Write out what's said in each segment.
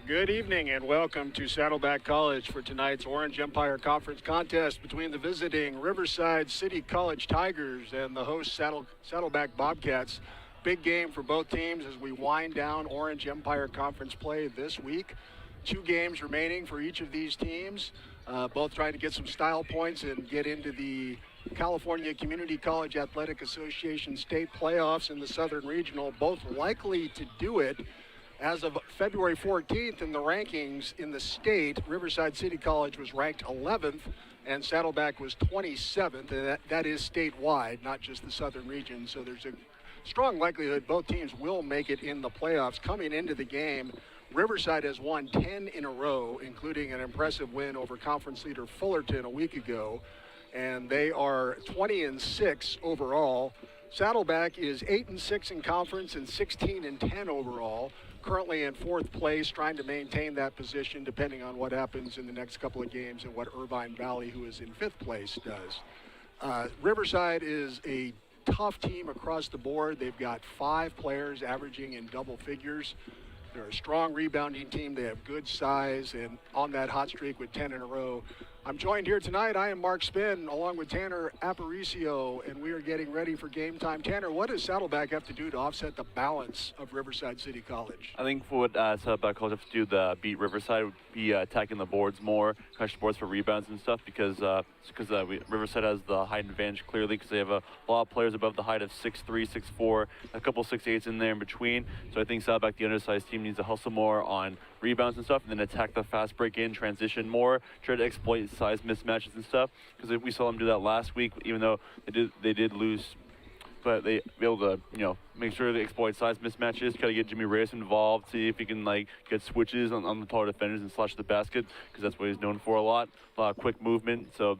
Good evening and welcome to Saddleback College for tonight's Orange Empire Conference contest between the visiting Riverside City College Tigers and the host Saddleback Bobcats. Big game for both teams as we wind down Orange Empire Conference play this week. 2 games remaining for each of these teams, both trying to get some style points and get into the California Community College Athletic Association state playoffs in the Southern Regional, both likely to do it. As of February 14th in the rankings in the state, Riverside City College was ranked 11th and Saddleback was 27th, and that is statewide, not just the Southern region. So there's a strong likelihood both teams will make it in the playoffs. Coming into the game, Riverside has won 10 in a row, including an impressive win over conference leader Fullerton a week ago, and they are 20-6 overall. Saddleback is 8-6 in conference and 16-10 overall. Currently in 4th place, trying to maintain that position depending on what happens in the next couple of games and what Irvine Valley, who is in 5th place, does. Riverside is a tough team across the board. They've got 5 players averaging in double figures. They're a strong rebounding team. They have good size, and on that hot streak with 10 in a row. I'm joined here tonight. I am Mark Spin, along with Tanner Aparicio, and we are getting ready for game time. Tanner, what does Saddleback have to do to offset the balance of Riverside City College? I think for what Saddleback College have to do to beat Riverside would be attacking the boards more, crush the boards for rebounds and stuff, because Riverside has the height advantage clearly because they have a lot of players above the height of 6'3", 6'4", a couple 6'8" in there in between. So I think Saddleback, the undersized team, needs to hustle more on rebounds and stuff, and then attack the fast break in, transition more, try to exploit size mismatches and stuff, because we saw them do that last week, even though they did lose, but they be able to, make sure they exploit size mismatches, try to get Jimmy Reyes involved, see if he can get switches on the taller defenders and slash the basket, because that's what he's known for a lot of quick movement. So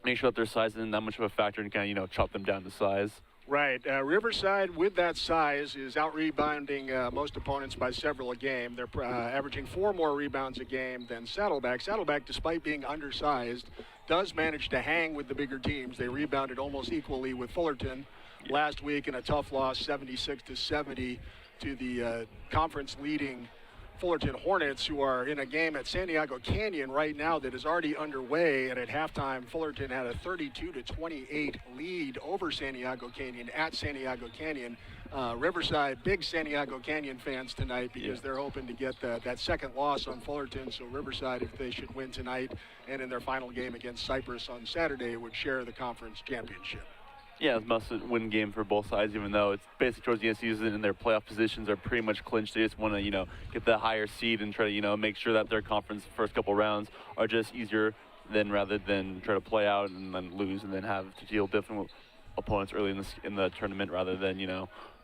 make sure that their size isn't that much of a factor and kind of chop them down to size. Right. Riverside, with that size, is out-rebounding most opponents by several a game. They're averaging 4 more rebounds a game than Saddleback. Saddleback, despite being undersized, does manage to hang with the bigger teams. They rebounded almost equally with Fullerton last week in a tough loss, 76-70 to the conference-leading Fullerton Hornets, who are in a game at Santiago Canyon right now that is already underway, and at halftime Fullerton had a 32-28 lead over Santiago Canyon at Santiago Canyon. Riverside, big Santiago Canyon fans tonight because they're hoping to get that second loss on Fullerton. So Riverside, if they should win tonight and in their final game against Cypress on Saturday, would share the conference championship. Yeah, it's a must-win game for both sides, even though it's basically towards the end of the season and their playoff positions are pretty much clinched. They just want to, get the higher seed and try to, make sure that their conference first couple rounds are just easier rather than try to play out and then lose and then have to deal different opponents early in the tournament rather than,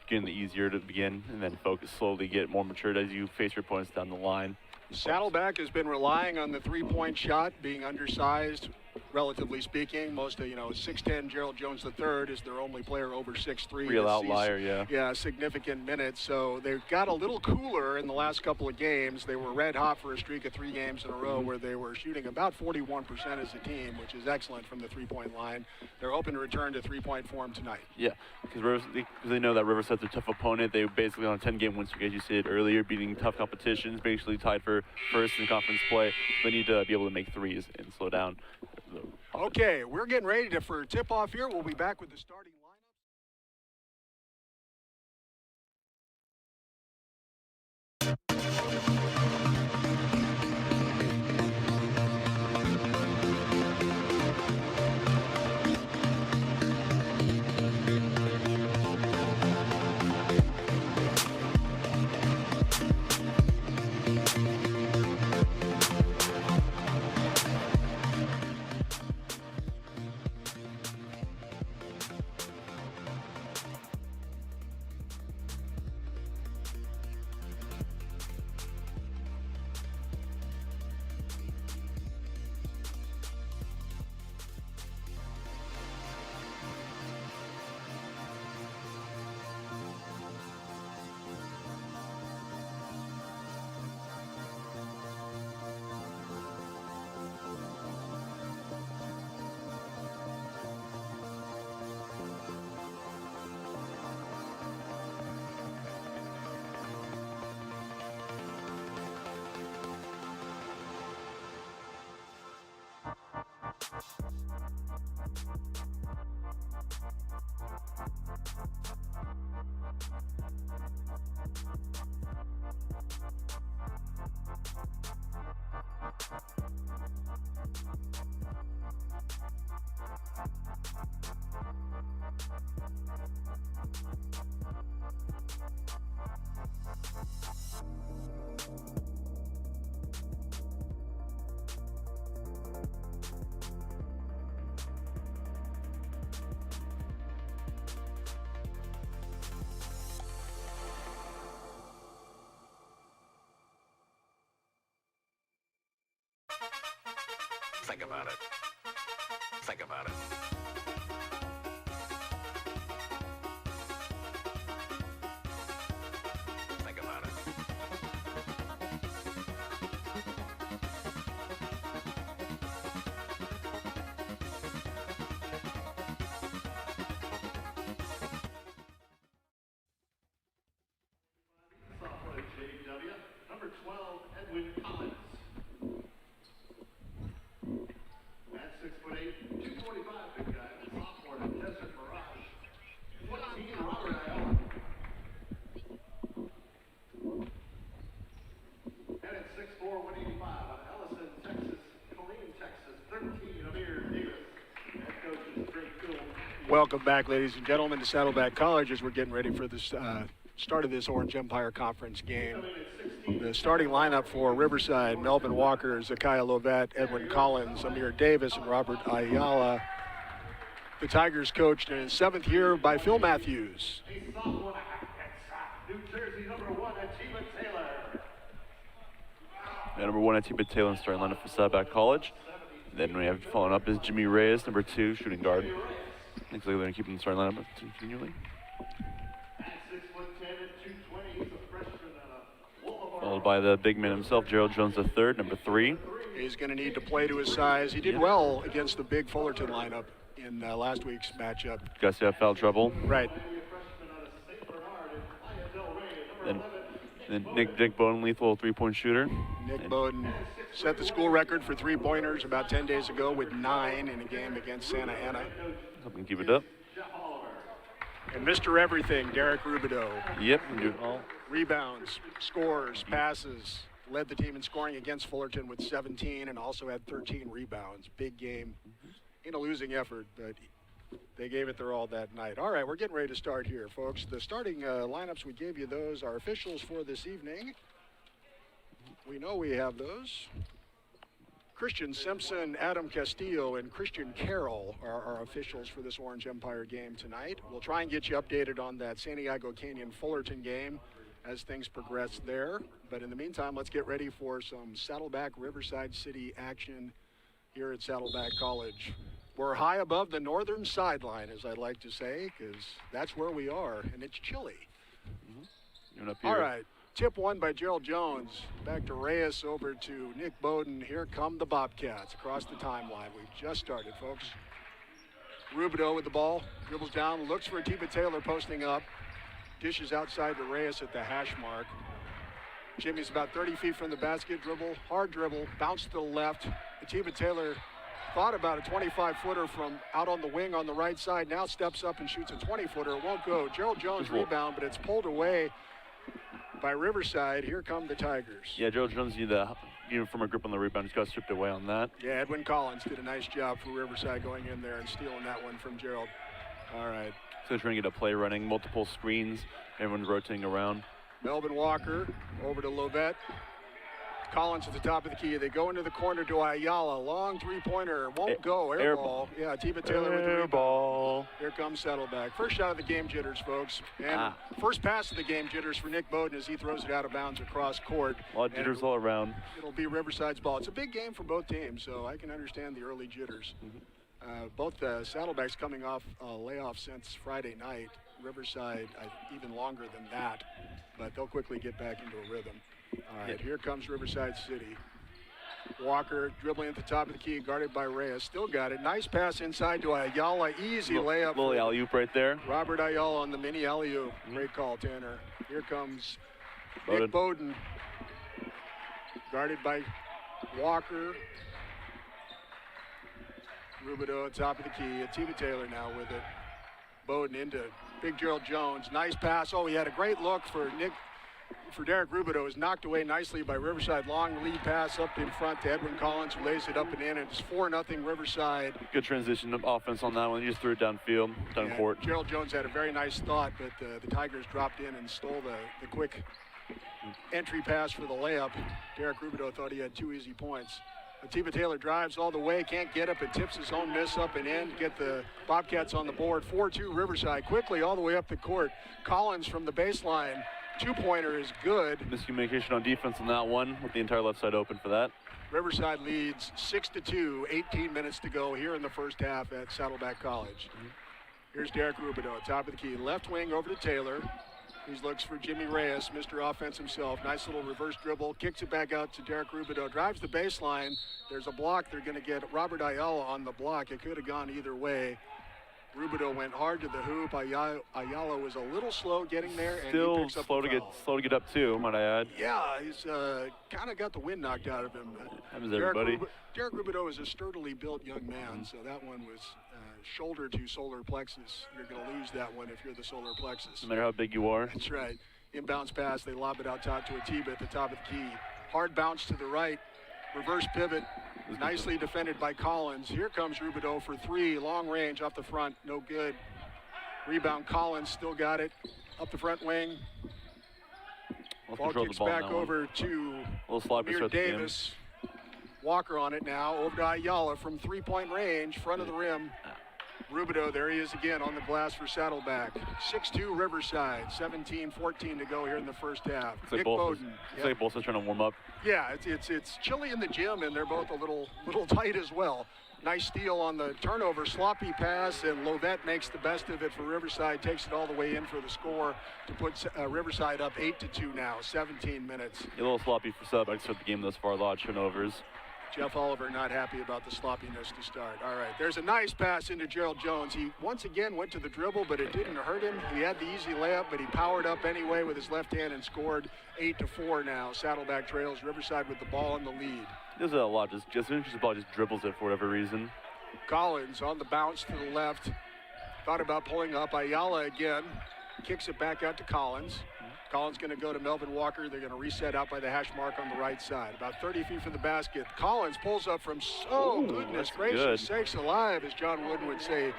getting the easier to begin and then slowly get more matured as you face your opponents down the line. Saddleback has been relying on the three-point shot, being undersized, relatively speaking. Most of, 6'10", Gerald Jones III is their only player over 6'3". Real outlier, yeah. Yeah, significant minutes. So they've got a little cooler in the last couple of games. They were red hot for a streak of 3 games in a row where they were shooting about 41% as a team, which is excellent from the three-point line. They're hoping to return to three-point form tonight. Yeah, because they know that Riverside's a tough opponent. They basically on a 10-game win streak, as you said earlier, beating tough competitions, basically tied for first in conference play. They need to be able to make threes and slow down. Okay, we're getting ready for tip-off here. We'll be back with the starting Think about it. Think about it. Think about it. Sophomore JW, number 12, Edwin Collins. At 6'8", 245, big guy. The sophomore at Desert Mirage. 14, Robert Ayala. And at 6'4", 185, out of Ellison, Texas. Killeen, Texas. 13, Amir Davis. Head coach is Drake Cool. Welcome back, ladies and gentlemen, to Saddleback College as we're getting ready for this start of this Orange Empire Conference game. The starting lineup for Riverside: Melvin Walker, Zakiah Lovett, Edwin Collins, Amir Davis, and Robert Ayala. The Tigers coached in his 7th year by Phil Matthews. New Jersey number 1, Atiba Taylor. Number 1, Atiba Taylor in starting lineup for Saddleback College. Then we have following up is Jimmy Reyes, number 2, shooting guard. Looks like they're going to keep him in the starting lineup continually. Followed by the big man himself, Gerald Jones III, number 3. He's going to need to play to his size. He did well against the big Fullerton lineup in last week's matchup. Gus have foul trouble. Right. Then Nick Bowden, lethal three-point shooter. Nick Bowden set the school record for three-pointers about 10 days ago with 9 in a game against Santa Ana. Helping keep it up. And Mr. Everything, Derek Rubidoux. Yep, can do it all. Rebounds, scores, passes. Led the team in scoring against Fullerton with 17 and also had 13 rebounds. Big game in a losing effort, but they gave it their all that night. All right, we're getting ready to start here, folks. The starting lineups, we gave you those. Our officials for this evening, we know we have those. Christian Simpson, Adam Castillo, and Christian Carroll are our officials for this Orange Empire game tonight. We'll try and get you updated on that Santiago Canyon Fullerton game as things progress there. But in the meantime, let's get ready for some Saddleback Riverside City action here at Saddleback College. We're high above the northern sideline, as I like to say, because that's where we are, and it's chilly. All right. Tip one by Gerald Jones. Back to Reyes, over to Nick Bowden. Here come the Bobcats across the timeline. We've just started, folks. Rubidoux with the ball. Dribbles down, looks for Atiba Taylor posting up. Dishes outside to Reyes at the hash mark. Jimmy's about 30 feet from the basket. Dribble, hard dribble, bounce to the left. Atiba Taylor thought about a 25-footer from out on the wing on the right side. Now steps up and shoots a 20-footer. It won't go. Gerald Jones rebound, but it's pulled away by Riverside. Here come the Tigers. Yeah, Gerald Jones needed from a grip on the rebound. Just got stripped away on that. Yeah, Edwin Collins did a nice job for Riverside going in there and stealing that one from Gerald. All right. So they're trying to get a play running, multiple screens. Everyone's rotating around. Melvin Walker over to Lovett. Collins at the top of the key. They go into the corner to Ayala. Long three-pointer. Won't go. Air ball. Yeah, Atiba Taylor with the rebound. Ball. Here comes Saddleback. First shot of the game jitters, folks. And first pass of the game jitters for Nick Bowden as he throws it out of bounds across court. A lot of jitters all around. It'll be Riverside's ball. It's a big game for both teams, so I can understand the early jitters. Both Saddlebacks coming off a layoff since Friday night. Riverside even longer than that, but they'll quickly get back into a rhythm. All right, here comes Riverside City. Walker dribbling at the top of the key, guarded by Reyes. Still got it. Nice pass inside to Ayala. Easy layup. Little alley-oop right there. Robert Ayala on the mini alley-oop. Great call, Tanner. Here comes Nick Bowden. Guarded by Walker. Rubidoux at top of the key. Atiba Taylor now with it. Bowden into Big Gerald Jones. Nice pass. Oh, he had a great look for Derek Rubidoux. It was knocked away nicely by Riverside. Long lead pass up in front to Edwin Collins, who lays it up and in. It's 4-0 Riverside. Good transition of offense on that one. He just threw it downfield, down court. Gerald Jones had a very nice thought, but the Tigers dropped in and stole the quick entry pass for the layup. Derek Rubidoux thought he had 2 easy points. Atiba Taylor drives all the way, can't get up, and tips his own miss up and in to get the Bobcats on the board. 4-2 Riverside, quickly all the way up the court. Collins from the baseline, 2-pointer is good. Miscommunication on defense on that one, with the entire left side open for that. Riverside leads 6-2, 18 minutes to go here in the first half at Saddleback College. Here's Derek Rubidoux, top of the key. Left wing over to Taylor. He looks for Jimmy Reyes, Mr. Offense himself. Nice little reverse dribble, kicks it back out to Derek Rubidoux, drives the baseline. There's a block. They're going to get Robert Ayala on the block. It could have gone either way. Rubidoux went hard to the hoop. Ayala was a little slow getting there, and still he picks up slow to get up too, might I add. Yeah, he's kind of got the wind knocked out of him. Happens to everybody. Derek Rubidoux is a sturdily built young man, so that one was shoulder to solar plexus. You're going to lose that one if you're the solar plexus. No matter how big you are. That's right. Inbounds pass, they lob it out top to Atiba at the top of the key. Hard bounce to the right. Reverse pivot, nicely defended by Collins. Here comes Rubidoux for 3, long range off the front, no good. Rebound, Collins still got it, up the front wing. Ball kicks back over to Amir Davis. Walker on it now, over to Ayala from 3-point range, front of the rim. Rubidoux, there he is again on the glass for Saddleback. 6-2 Riverside, 17-14 to go here in the first half. Nick Bowden. Looks like both are trying to warm up. Yeah, it's chilly in the gym, and they're both a little tight as well. Nice steal on the turnover, sloppy pass, and Lovett makes the best of it for Riverside, takes it all the way in for the score to put Riverside up 8-2 now, 17 minutes. A little sloppy for Saddleback to start the game thus far, a lot of turnovers. Jeff Oliver not happy about the sloppiness to start. All right, there's a nice pass into Gerald Jones. He once again went to the dribble, but it didn't hurt him. He had the easy layup, but he powered up anyway with his left hand and scored 8-4 now. Saddleback trails Riverside with the ball in the lead. There's a lot, just the ball just dribbles it for whatever reason. Collins on the bounce to the left. Thought about pulling up. Ayala again. Kicks it back out to Collins. Collins going to go to Melvin Walker. They're going to reset out by the hash mark on the right side. About 30 feet from the basket. Collins pulls up from, goodness gracious sakes alive, as John Wooden would say.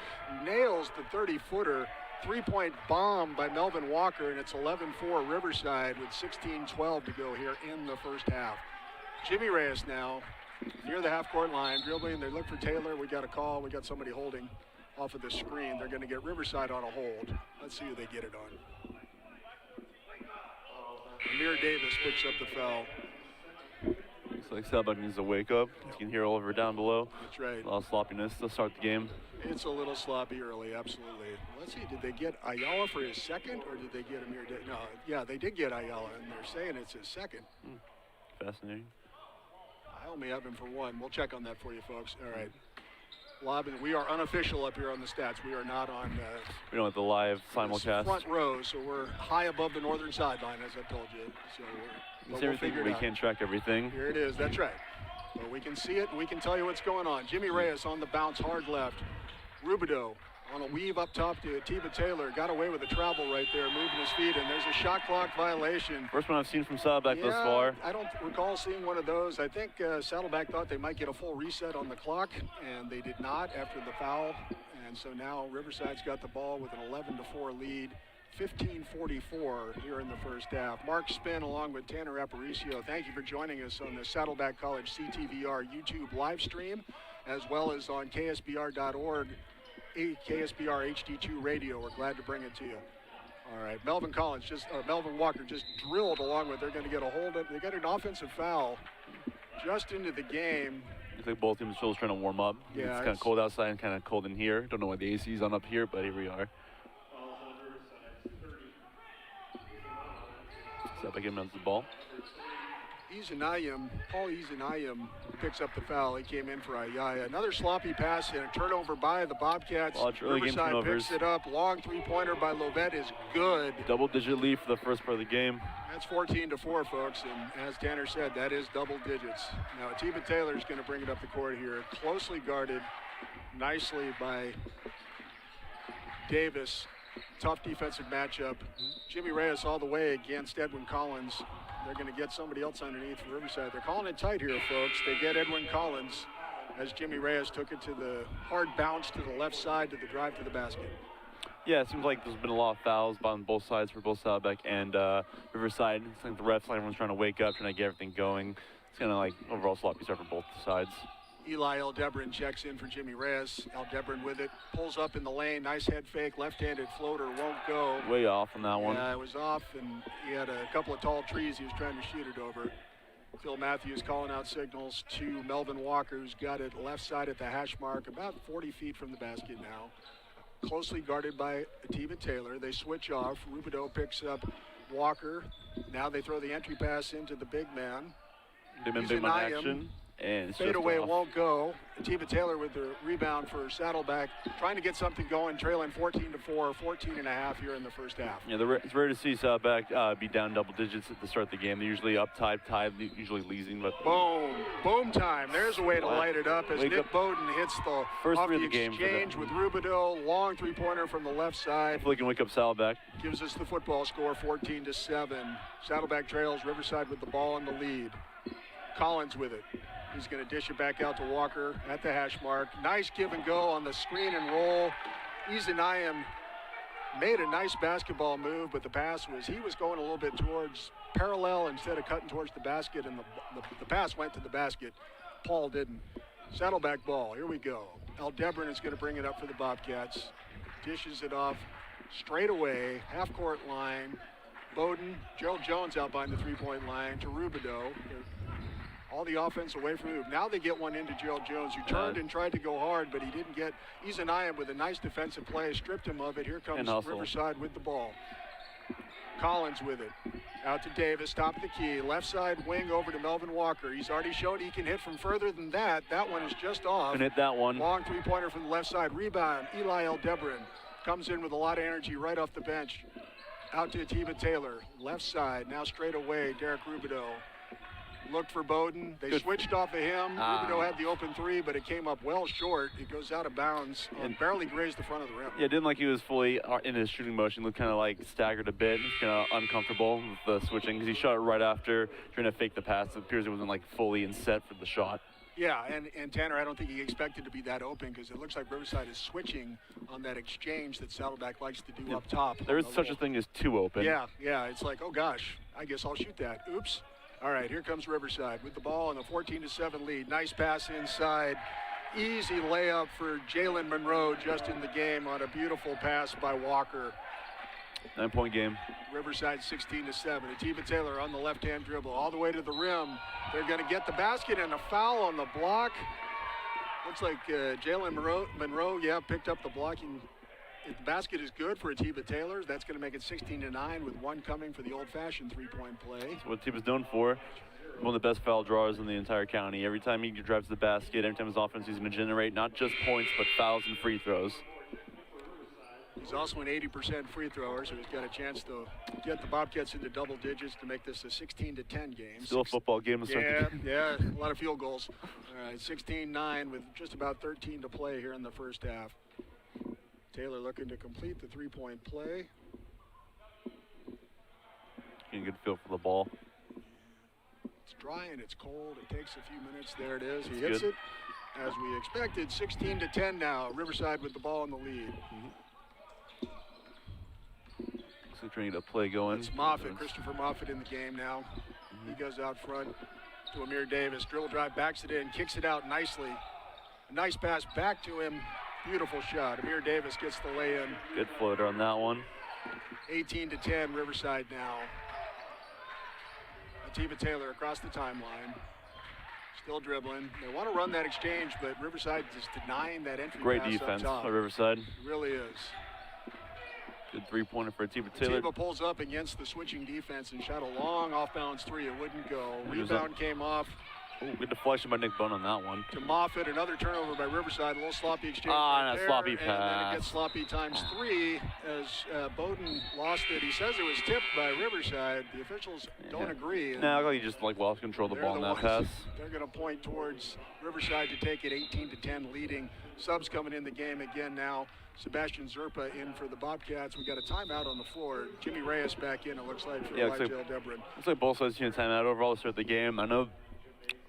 Nails the 30-footer. 3-point bomb by Melvin Walker, and it's 11-4 Riverside with 16-12 to go here in the first half. Jimmy Reyes now near the half-court line, dribbling. They look for Taylor. We got a call. We got somebody holding off of the screen. They're going to get Riverside on a hold. Let's see who they get it on. Amir Davis picks up the foul. Looks like Saddleback needs to wake up. You can hear Oliver down below. That's right. A lot of sloppiness to start the game. It's a little sloppy early, absolutely. Let's see, did they get Ayala for his second, or did they get Amir Davis? No, yeah, they did get Ayala, and they're saying it's his second. Fascinating. I only have him for one. We'll check on that for you, folks. All right. We are unofficial up here on the stats. We are not on. We don't have the live simulcast. Front row, so we're high above the northern sideline, as I told you. So we'll figure it out. We can't track everything. Here it is. That's right. But we can see it, and we can tell you what's going on. Jimmy Reyes on the bounce, hard left. Rubidoux on a weave up top to Atiba Taylor. Got away with a travel right there, moving his feet, and there's a shot clock violation. First one I've seen from Saddleback thus far. I don't recall seeing one of those. I think Saddleback thought they might get a full reset on the clock, and they did not after the foul. And so now Riverside's got the ball with an 11-4 lead. 15:44 here in the first half. Mark Spin along with Tanner Aparicio. Thank you for joining us on the Saddleback College CTVR YouTube live stream, as well as on KSBR.org, KSBR HD2 radio. We're glad to bring it to you. All right, Melvin Walker just drilled along with. They're going to get a hold of. They got an offensive foul just into the game. Looks like both teams are still trying to warm up. Yeah, it's kind of cold outside and kind of cold in here. Don't know why the AC's on up here, but here we are. Saddleback inbounds the ball. Paul Izanayim picks up the foul. He came in for Ayaya. Another sloppy pass and a turnover by the Bobcats. Riverside picks it up. Long three-pointer by Lovett is good. Double-digit lead for the first part of the game. That's 14-4, folks, and as Tanner said, that is double digits. Now, Atiba Taylor is going to bring it up the court here. Closely guarded nicely by Davis. Tough defensive matchup. Jimmy Reyes all the way against Edwin Collins. They're going to get somebody else underneath for Riverside. They're calling it tight here, folks. They get Edwin Collins as Jimmy Reyes took it to the hard bounce to the left side to the drive to the basket. Yeah, it seems like there's been a lot of fouls on both sides for both Saddleback and Riverside. It's like the refs, like everyone's trying to wake up, trying to get everything going. It's kind of like overall sloppy start for both sides. Eli Aldebaran checks in for Jimmy Reyes. Aldebaran with it, pulls up in the lane, nice head fake, left-handed floater, won't go. Way off on that one. Yeah, it was off, and he had a couple of tall trees he was trying to shoot it over. Phil Matthews calling out signals to Melvin Walker, who's got it left side at the hash mark, about 40 feet from the basket now. Closely guarded by Atiba Taylor. They switch off. Rubidoux picks up Walker. Now they throw the entry pass into the big man. Big man action. And it's fade just away off. won't go. Atiba Taylor with the rebound for Saddleback, trying to get something going, trailing 14-4, 14.5 here in the first half. Yeah, it's rare to see Saddleback be down double digits at the start of the game. They're usually up tied, usually losing. But boom time. There's a way to light it up as Nick Bowden hits the first off three the of the game exchange with Rubidoux. Long three-pointer from the left side. Hopefully can wake up Saddleback. Gives us the football score, 14-7. Saddleback trails, Riverside with the ball in the lead. Collins with it. He's going to dish it back out to Walker at the hash mark. Nice give and go on the screen and roll. Izanayim made a nice basketball move, but the pass he was going a little bit towards parallel instead of cutting towards the basket, and the pass went to the basket. Paul didn't. Saddleback ball, here we go. Aldebaran is going to bring it up for the Bobcats. Dishes it off straight away, half-court line. Bowden, Gerald Jones out behind the three-point line to Rubidoux. All the offense away from him. Now they get one into Gerald Jones, who turned and tried to go hard, but he didn't get. Izanayim with a nice defensive play, stripped him of it. Here comes Riverside with the ball. Collins with it. Out to Davis, top of the key. Left side wing over to Melvin Walker. He's already shown he can hit from further than that. That one is just off. Can hit that one. Long three-pointer from the left side. Rebound. Eli Aldebaran comes in with a lot of energy right off the bench. Out to Atiba Taylor. Left side. Now straight away, Derek Rubidoux. Looked for Bowden. They switched off of him. Rubidoux had the open three, but it came up well short. It goes out of bounds and barely grazed the front of the rim. Yeah, it didn't like he was fully in his shooting motion. Looked kind of like staggered a bit, kind of uncomfortable with the switching because he shot it right after trying to fake the pass. It appears he wasn't like fully in set for the shot. Yeah, and Tanner, I don't think he expected to be that open because it looks like Riverside is switching on that exchange that Saddleback likes to do up top. There is such a thing as too open. Yeah, it's like, oh gosh, I guess I'll shoot that. Oops. All right, here comes Riverside with the ball and a 14-7 lead. Nice pass inside. Easy layup for Jalen Monroe just in the game on a beautiful pass by Walker. 9-point game. Riverside 16-7. Atiba Taylor on the left-hand dribble all the way to the rim. They're going to get the basket and a foul on the block. Looks like Jalen Monroe, picked up the blocking. The basket is good for Atiba Taylor. That's going to make it 16-9 with one coming for the old-fashioned three-point play. That's what Atiba's known for. One of the best foul drawers in the entire county. Every time he drives the basket, every time his offense, he's going to generate not just points, but fouls and free throws. He's also an 80% free thrower, so he's got a chance to get the Bobcats into double digits to make this a 16-10 game. Still a football game. Yeah, a lot of field goals. All right, 16-9 with just about 13 to play here in the first half. Taylor looking to complete the three-point play. Getting a good feel for the ball. It's dry and it's cold. It takes a few minutes. There it is. He hits it as we expected. 16-10 now. Riverside with the ball in the lead. Looks like trying to get a play going. It's Moffitt, Christopher Moffitt in the game now. He goes out front to Amir Davis. Dribble drive, backs it in, kicks it out nicely. A nice pass back to him. Beautiful shot. Amir Davis gets the lay-in. Good floater on that one. 18-10, Riverside now. Atiba Taylor across the timeline. Still dribbling. They want to run that exchange, but Riverside is denying that entry Great pass defense up top. by Riverside. It really is. Good three-pointer for Atiba Taylor. Atiba pulls up against the switching defense and shot a long off-balance three. It wouldn't go. Rebound came off. Ooh, good deflection by Nick Bone on that one. To Moffitt, another turnover by Riverside. A little sloppy exchange and a there, sloppy and pass. then it gets sloppy times 3 as Bowden lost it. He says it was tipped by Riverside. The officials don't agree. No, I thought he just lost control of the ball in that pass. They're going to point towards Riverside to take it 18-10 leading. Subs coming in the game again now. Sebastian Zerpa in for the Bobcats. We got a timeout on the floor. Jimmy Reyes back in, it looks like, for Elijah Aldebaran. Looks like both sides taking a timeout overall to start the game. I know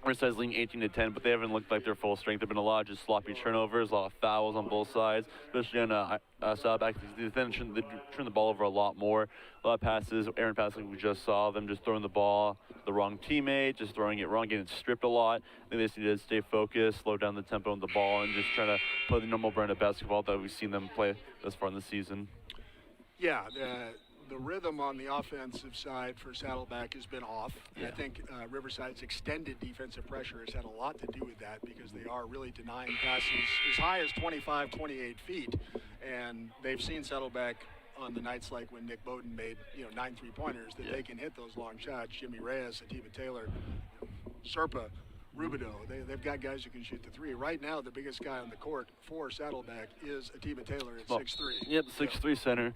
Riverside's leading 18-10, but they haven't looked like their full strength. There have been a lot of just sloppy turnovers, a lot of fouls on both sides, especially on Saddleback. They turn the ball over a lot more. A lot of passes, errant passes like we just saw, them just throwing the ball to the wrong teammate, just throwing it wrong, getting stripped a lot. I think they just need to stay focused, slow down the tempo on the ball, and just try to play the normal brand of basketball that we've seen them play thus far in the season. Yeah, the rhythm on the offensive side for Saddleback has been off. Yeah. I think Riverside's extended defensive pressure has had a lot to do with that because they are really denying passes as high as 25, 28 feet. And they've seen Saddleback on the nights like when Nick Bowden made 9 3-pointers that they can hit those long shots. Jimmy Reyes, Atiba Taylor, Serpa, Rubidoux. They've got guys who can shoot the 3. Right now, the biggest guy on the court for Saddleback is Atiba Taylor at 6'3". Yep, 6'3" center.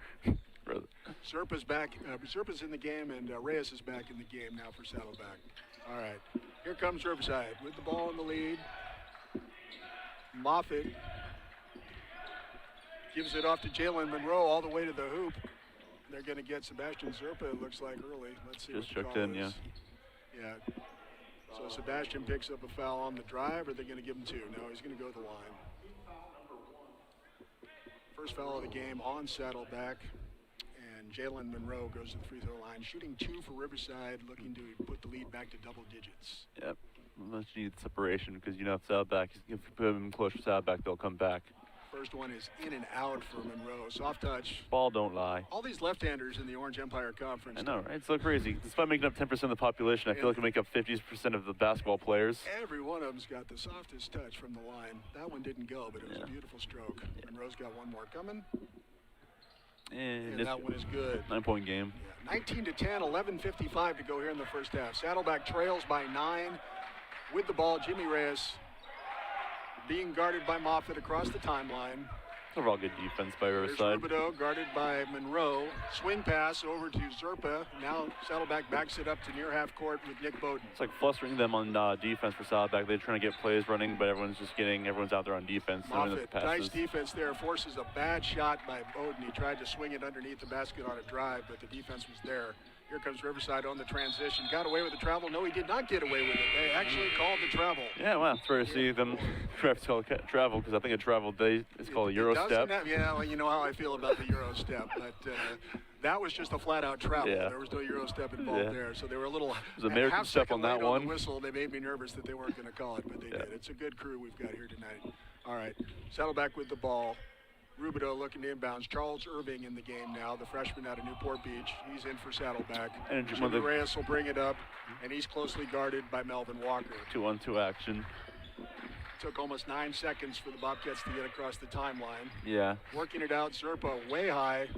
Serpa's back. Serpa's in the game, and Reyes is back in the game now for Saddleback. All right, here comes Riverside with the ball in the lead. Moffitt gives it off to Jalen Monroe all the way to the hoop. They're going to get Sebastian Zerpa, it looks like, early. Let's see. Just what the checked call in, is. Yeah. So Sebastian picks up a foul on the drive, or they're going to give him 2? No, he's going to go to the line. First foul of the game on Saddleback. And Jalen Monroe goes to the free throw line, shooting 2 for Riverside, looking to put the lead back to double digits. Yep, much needed separation because if Saddleback, if you put them close to Saddleback, they'll come back. First one is in and out for Monroe. Soft touch. Ball don't lie. All these left-handers in the Orange Empire Conference. I know, right? It's so crazy. Despite making up 10% of the population, I feel like we make up 50% of the basketball players. Every one of them's got the softest touch from the line. That one didn't go, but it was a beautiful stroke. Monroe's got one more coming. And that one is good. 9-point game. Yeah, 19-10, 11:55 to go here in the first half. Saddleback trails by 9 with the ball. Jimmy Reyes being guarded by Moffitt across the timeline. Overall good defense by Riverside. There's Rubidoux guarded by Monroe. Swing pass over to Zerpa. Now Saddleback backs it up to near half court with Nick Bowden. It's like flustering them on defense for Saddleback. They're trying to get plays running, but everyone's out there on defense. Moffitt, nice defense there. Forces a bad shot by Bowden. He tried to swing it underneath the basket on a drive, but the defense was there. Here comes Riverside on the transition. Got away with the travel. No, he did not get away with it. They actually called the travel. Yeah, well, it's rare to see them call travel because I think a travel day is called a Euro step. Yeah, well, you know how I feel about the Euro step, but that was just a flat-out travel. Yeah. There was no Euro step involved there, so they were a little American step on that one. On the whistle. They made me nervous that they weren't going to call it, but they did. It's a good crew we've got here tonight. All right, Saddleback with the ball. Rubidoux looking to inbounds. Charles Irving in the game now, the freshman out of Newport Beach. He's in for Saddleback. And Jimmy Reyes will bring it up, and he's closely guarded by Melvin Walker. 2-on-2 action. Took almost 9 seconds for the Bobcats to get across the timeline. Yeah. Working it out, Zerpa way high,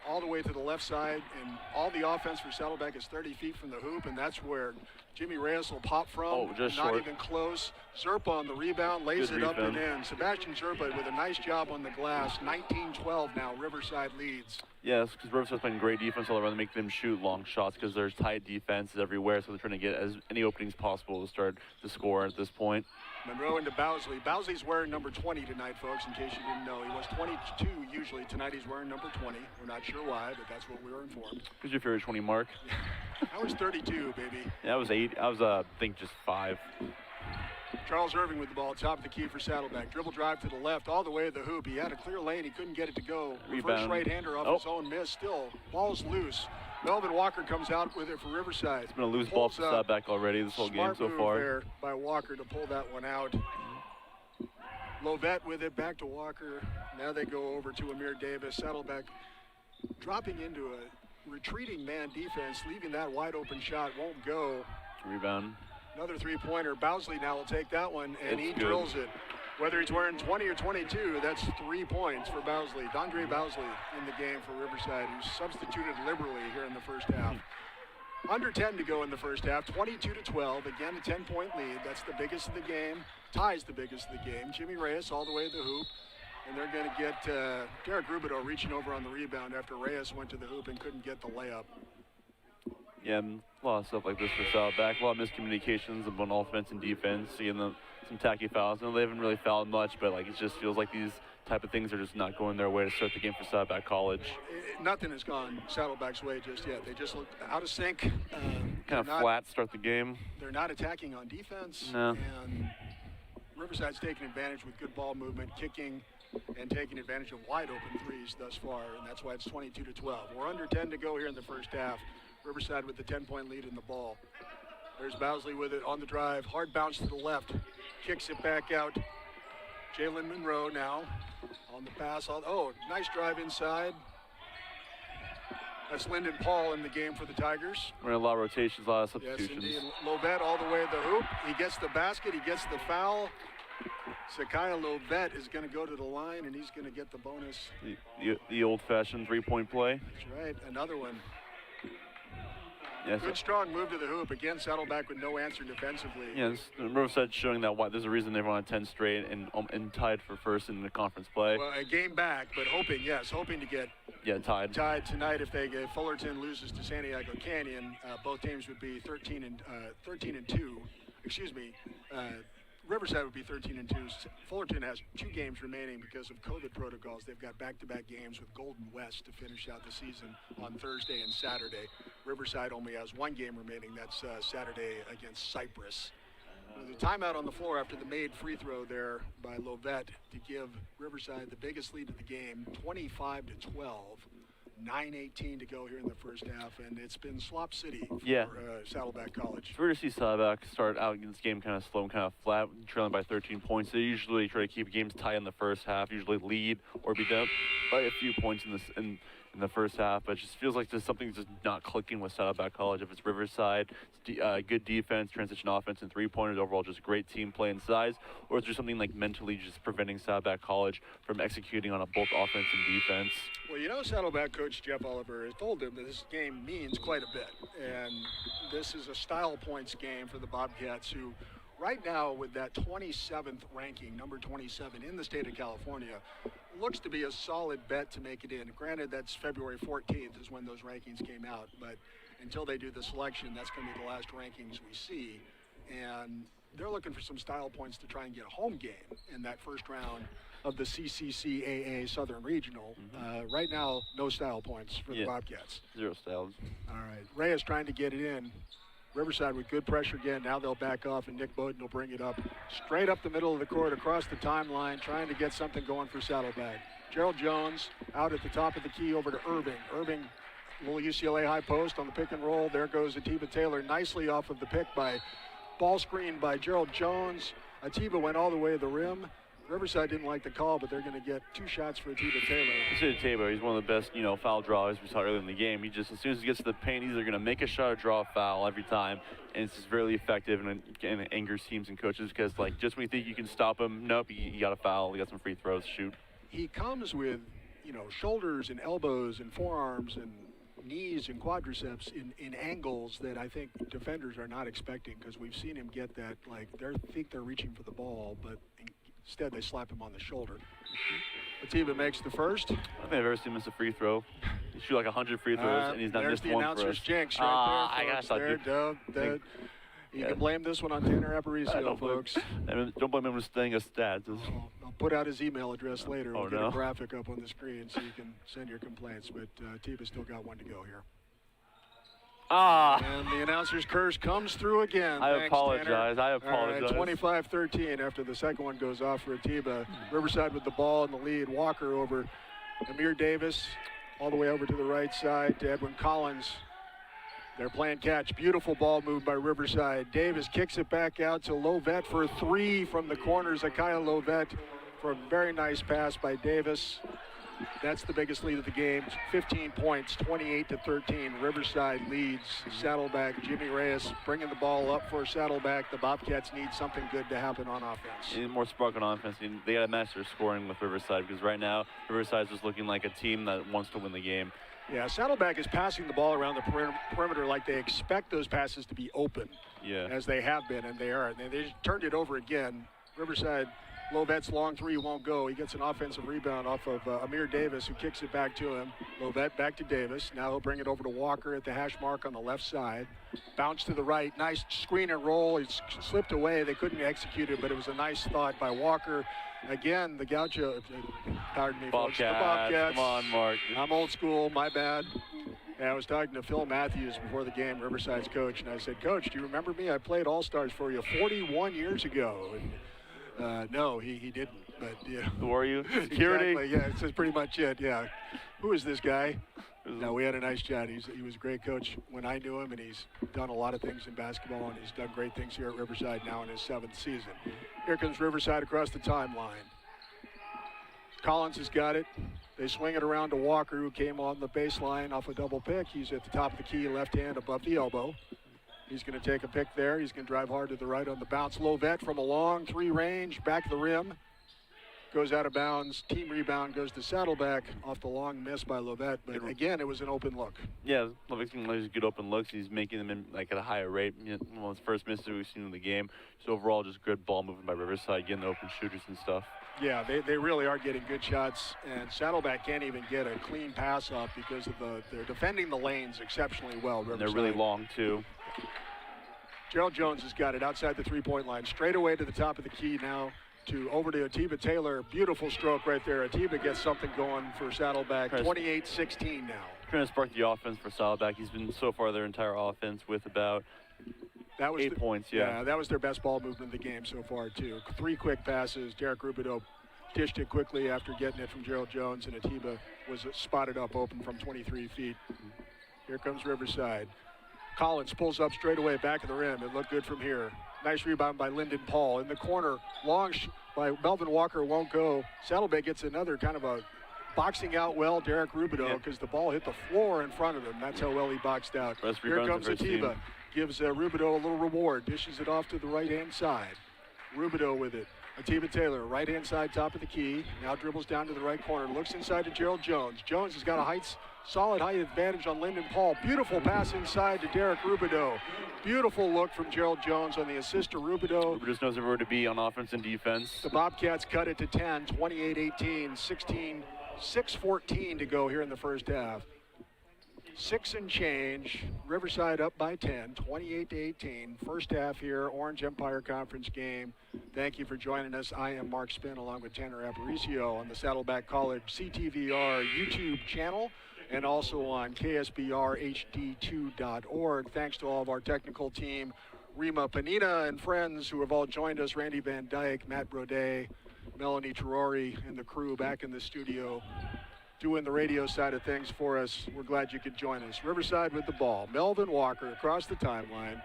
all the way to the left side, and all the offense for Saddleback is 30 feet from the hoop, and that's where Jimmy Reyes will pop from. Oh, just not short. Even close. Zerpa on the rebound, lays Good it up rebound. and in. Sebastian Zerpa with a nice job on the glass. 19-12 now, Riverside leads. Yes, because Riverside's playing great defense all around to make them shoot long shots because there's tight defenses everywhere, so they're trying to get as many openings possible to start to score at this point. Monroe into Bowsley. Bowsley's wearing number 20 tonight, folks, in case you didn't know. He was 22 usually. Tonight he's wearing number 20. We're not sure why, but that's what we were informed. Who's your favorite 20 mark? I was 32, baby. Yeah, I was 8. I was, I think, just 5. Charles Irving with the ball, top of the key for Saddleback. Dribble drive to the left, all the way to the hoop. He had a clear lane. He couldn't get it to go. Rebound. Reverse right-hander off his own miss. Still, ball's loose. Melvin Walker comes out with it for Riverside. It's been a loose ball for Saddleback already this whole game so far. Smart move there by Walker to pull that one out. Lovett with it, back to Walker. Now they go over to Amir Davis. Saddleback dropping into a retreating man defense, leaving that wide open shot. Won't go. Rebound. Another three-pointer. Bowsley now will take that one, and he It's drills it. Whether he's wearing 20 or 22, that's 3 points for Bowsley. Dondre Bowsley in the game for Riverside, who's substituted liberally here in the first half. Under 10 to go in the first half, 22-12. Again, a 10-point lead. That's the biggest of the game. Ties the biggest of the game. Jimmy Reyes all the way to the hoop. And they're going to get Derek Rubidoux reaching over on the rebound after Reyes went to the hoop and couldn't get the layup. Yeah, a lot of stuff like this for Saddleback. A lot of miscommunications on offense and defense. Seeing some tacky fouls. They haven't really fouled much, but like it just feels like these type of things are just not going their way to start the game for Saddleback College. Nothing has gone Saddleback's way just yet. They just look out of sync. Kind of flat start the game. They're not attacking on defense. No. And Riverside's taking advantage with good ball movement, kicking, and taking advantage of wide open threes thus far, and that's why it's 22-12. We're under 10 to go here in the first half. Riverside with the 10-point lead in the ball. There's Bowsley with it on the drive. Hard bounce to the left. Kicks it back out. Jalen Monroe now on the pass. Oh, nice drive inside. That's Lyndon Paul in the game for the Tigers. We're in a lot of rotations, a lot of substitutions. Yes, indeed. Lovett all the way to the hoop. He gets the basket. He gets the foul. Sakiah Lovett is going to go to the line, and he's going to get the bonus. The old-fashioned three-point play. That's right. Another one. Yes. Good strong move to the hoop. Again, Saddleback with no answer defensively. Yes, Riverside showing that there's a reason they've won 10 straight and tied for first in the conference play. Well, a game back, but hoping to get tied tonight. If Fullerton loses to Santiago Canyon, both teams would be 13 and 2. Excuse me. Riverside would be 13-2. Fullerton has 2 games remaining because of COVID protocols. They've got back-to-back games with Golden West to finish out the season on Thursday and Saturday. Riverside only has 1 game remaining. That's Saturday against Cypress. The timeout on the floor after the made free throw there by Lovett to give Riverside the biggest lead of the game, 25-12. 9:18 to go here in the first half, and it's been slop city for Saddleback College. It's weird to see Saddleback start out in this game kind of slow and kind of flat, trailing by 13 points. They usually try to keep games tight in the first half, usually lead or be down by a few points in the first half, but it just feels like there's something just not clicking with Saddleback College. If it's Riverside, it's good defense, transition offense, and three-pointers, overall just great team play and size, or is there something like mentally just preventing Saddleback College from executing on both offense and defense? Well, Saddleback coach Jeff Oliver has told him that this game means quite a bit, and this is a style points game for the Bobcats, who right now with that 27th ranking, number 27 in the state of California, looks to be a solid bet to make it in. Granted, that's February 14th is when those rankings came out, but until they do the selection, that's going to be the last rankings we see. And they're looking for some style points to try and get a home game in that first round of the CCCAA Southern Regional. Right now, no style points for the Bobcats. 0 styles. All right, Reyes trying to get it in. Riverside with good pressure again. Now they'll back off, and Nick Bowden will bring it up. Straight up the middle of the court, across the timeline, trying to get something going for Saddleback. Gerald Jones out at the top of the key over to Irving. Irving, little UCLA high post on the pick and roll. There goes Atiba Taylor nicely off of the pick by ball screen by Gerald Jones. Atiba went all the way to the rim. Riverside didn't like the call, but they're going to get 2 shots for Atiba Taylor. Atiba, he's one of the best, foul drawers we saw earlier in the game. He just, as soon as he gets to the paint, he's either going to make a shot or draw a foul every time, and it's just really effective, and it angers teams and coaches because, just when you think you can stop him, nope, you got a foul, you got some free throws to shoot. He comes with, shoulders and elbows and forearms and knees and quadriceps in angles that I think defenders are not expecting, because we've seen him get that, they think they're reaching for the ball, but instead they slap him on the shoulder. Atiba makes the first. I don't think I've ever seen him miss a free throw. He shoot 100 free throws, and he's not missed one for us. There's the announcer's jinx right there, folks. You can blame this one on Tanner Aparicio, folks. Don't blame him for staying a stat. I'll put out his email address later. We'll get a graphic up on the screen so you can send your complaints. But Atiba's still got one to go here. And the announcer's curse comes through again. I apologize. All right, 25-13 after the second one goes off for Atiba. Riverside with the ball in the lead. Walker over Amir Davis all the way over to the right side to Edwin Collins. They're playing catch. Beautiful ball move by Riverside. Davis kicks it back out to Lovett for 3 from the corner. Sakiah Lovett for a very nice pass by Davis. That's the biggest lead of the game. 15 points, 28-13. Riverside leads Saddleback. Jimmy Reyes bringing the ball up for Saddleback. The Bobcats need something good to happen on offense. Need more spark on offense. They got to match their scoring with Riverside, because right now Riverside's just looking like a team that wants to win the game. Yeah, Saddleback is passing the ball around the perimeter like they expect those passes to be open. Yeah. As they have been, and they are. They just turned it over again. Riverside, Lovette's long three won't go. He gets an offensive rebound off of Amir Davis, who kicks it back to him. Lovette back to Davis. Now he'll bring it over to Walker at the hash mark on the left side. Bounce to the right. Nice screen and roll. He slipped away. They couldn't execute it, but it was a nice thought by Walker. Again, the Gaucho, pardon me, folks. The Bobcats. Come on, Mark. I'm old school. My bad. And I was talking to Phil Matthews before the game, Riverside's coach, and I said, Coach, do you remember me? I played All-Stars for you 41 years ago. And, no, he didn't. But yeah. Who are you? Security? Exactly, yeah, that's pretty much it, yeah. Who is this guy? No, we had a nice chat. He was a great coach when I knew him, and he's done a lot of things in basketball, and he's done great things here at Riverside now in his 7th season. Here comes Riverside across the timeline. Collins has got it. They swing it around to Walker, who came on the baseline off a double pick. He's at the top of the key, left hand above the elbow. He's going to take a pick there. He's going to drive hard to the right on the bounce. Lovette from a long three range, back of the rim. Goes out of bounds. Team rebound goes to Saddleback off the long miss by Lovette. But again, it was an open look. Yeah, Lovette's getting those good open looks. He's making them in like at a higher rate. You know, one of his first misses we've seen in the game. Just overall, just good ball movement by Riverside, getting the open shooters and stuff. Yeah, they really are getting good shots, and Saddleback can't even get a clean pass off because of they're defending the lanes exceptionally well. And they're really long too. Gerald Jones has got it outside the three-point line, straight away to the top of the key now. Over to Atiba Taylor. Beautiful stroke right there. Atiba gets something going for Saddleback. 28-16 now. Trying to spark the offense for Saddleback. He's been so far their entire offense with about 8 points. Yeah, that was their best ball movement of the game so far too. 3 quick passes. Derek Rubidoux dished it quickly after getting it from Gerald Jones, and Atiba was spotted up open from 23 feet. Here comes Riverside. Collins pulls up straight away, back of the rim. It looked good from here. Nice rebound by Lyndon Paul. In the corner, long by Melvin Walker, won't go. Saddleback gets another kind of a boxing out well, Derek Rubidoux, because the ball hit the floor in front of him. That's how well he boxed out. Here comes Atiba. Gives Rubidoux a little reward. Dishes it off to the right-hand side. Rubidoux with it. Atiba Taylor, right-hand side, top of the key. Now dribbles down to the right corner. Looks inside to Gerald Jones. Jones has got a solid height advantage on Lyndon Paul. Beautiful pass inside to Derek Rubidoux. Beautiful look from Gerald Jones on the assist to Rubidoux. Rubidoux knows everywhere to be on offense and defense. The Bobcats cut it to 10, 28-18, 6:14 to go here in the first half. 6 and change. Riverside up by 10, 28-18. First half here, Orange Empire Conference game. Thank you for joining us. I am Mark Spin along with Tanner Aparicio on the Saddleback College CTVR YouTube channel and also on KSBRHD2.org. Thanks to all of our technical team, Rima Panina and friends who have all joined us, Randy Van Dyke, Matt Brodet, Melanie Terori, and the crew back in the studio doing the radio side of things for us. We're glad you could join us. Riverside with the ball. Melvin Walker across the timeline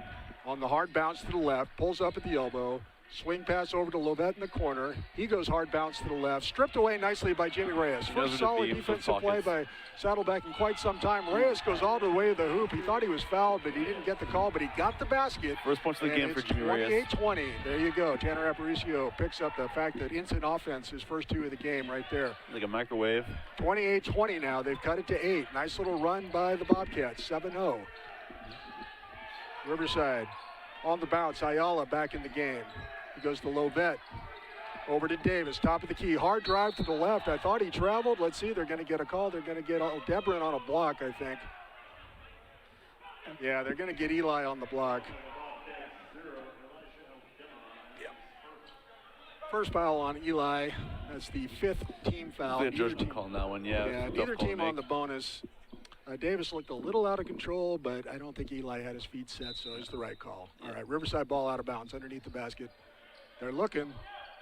on the hard bounce to the left, pulls up at the elbow, swing pass over to Lovette in the corner. He goes hard bounce to the left, stripped away nicely by Jimmy Reyes. First solid defensive play by Saddleback in quite some time. Reyes goes all the way to the hoop. He thought he was fouled, but he didn't get the call, but he got the basket. First points of the game for Jimmy Reyes. 28-20. There you go. Tanner Aparicio picks up the fact that instant offense, his first 2 of the game right there. Like a microwave. 28-20 now. They've cut it to 8. Nice little run by the Bobcats. 7-0. Riverside on the bounce. Ayala back in the game. He goes to Lovette. Over to Davis, top of the key. Hard drive to the left. I thought he traveled. Let's see. They're going to get a call. They're going to get Debrin on a block, I think. Yeah, they're going to get Eli on the block. Yeah. First foul on Eli. That's the 5th team foul. Good judgment call on that one, yeah. Neither team on the bonus. Davis looked a little out of control, but I don't think Eli had his feet set, so it's the right call. All right, Riverside ball out of bounds underneath the basket. They're looking.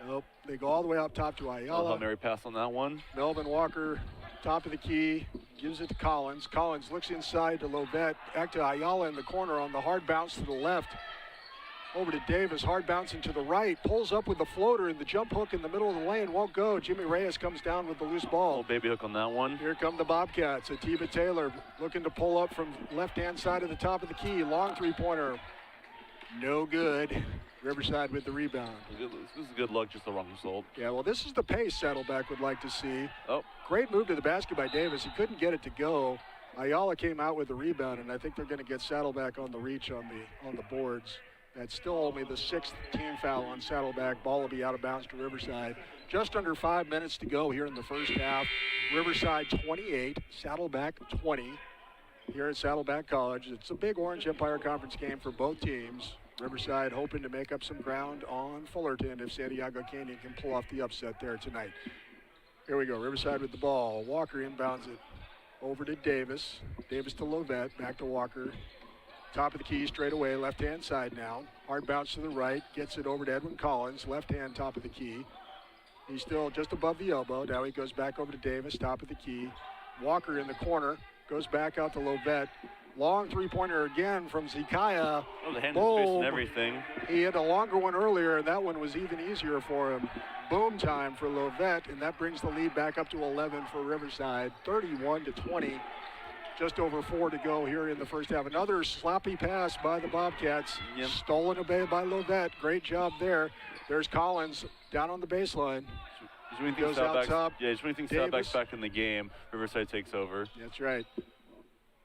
Nope. They go all the way up top to Ayala. Hail Mary pass on that one. Melvin Walker, top of the key, gives it to Collins. Collins looks inside to Lovette. Back to Ayala in the corner on the hard bounce to the left. Over to Davis, hard bouncing to the right. Pulls up with the floater and the jump hook in the middle of the lane. Won't go. Jimmy Reyes comes down with the loose ball. Little baby hook on that one. Here come the Bobcats. Atiba Taylor looking to pull up from left-hand side of the top of the key. Long three-pointer. No good. Riverside with the rebound. This is good luck, just the wrong result. Yeah, well, this is the pace Saddleback would like to see. Oh. Great move to the basket by Davis. He couldn't get it to go. Ayala came out with the rebound, and I think they're going to get Saddleback on the reach on the boards. That's still only the 6th team foul on Saddleback. Ball will be out of bounds to Riverside. Just under 5 minutes to go here in the first half. Riverside 28, Saddleback 20 here at Saddleback College. It's a big Orange Empire Conference game for both teams. Riverside hoping to make up some ground on Fullerton if Santiago Canyon can pull off the upset there tonight. Here we go, Riverside with the ball. Walker inbounds it over to Davis. Davis to Lovett, back to Walker. Top of the key straight away, left-hand side now. Hard bounce to the right, gets it over to Edwin Collins, left-hand top of the key. He's still just above the elbow. Now he goes back over to Davis, top of the key. Walker in the corner, goes back out to Lovett. Long three-pointer again from Zikaya. Oh, the hand is facing everything. He had a longer one earlier, and that one was even easier for him. Boom time for Lovett, and that brings the lead back up to 11 for Riverside, 31-20. Just over 4 to go here in the first half. Another sloppy pass by the Bobcats. Yep. Stolen away by Lovett. Great job there. There's Collins down on the baseline. Goes out top. Yeah, just when you think Saddleback's back in the game, Riverside takes over. That's right.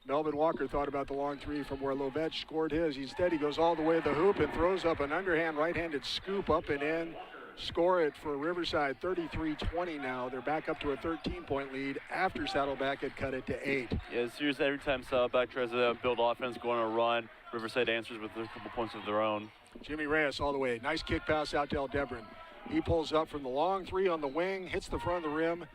Melvin Walker thought about the long three from where Lovett scored his. Instead, he goes all the way to the hoop and throws up an underhand right-handed scoop up and in. Score it for Riverside, 33-20 now. They're back up to a 13-point lead after Saddleback had cut it to 8. Yeah, seriously, every time Saddleback tries to build offense, go on a run, Riverside answers with a couple points of their own. Jimmy Reyes all the way. Nice kick pass out to Aldebaran. He pulls up from the long three on the wing, hits the front of the rim.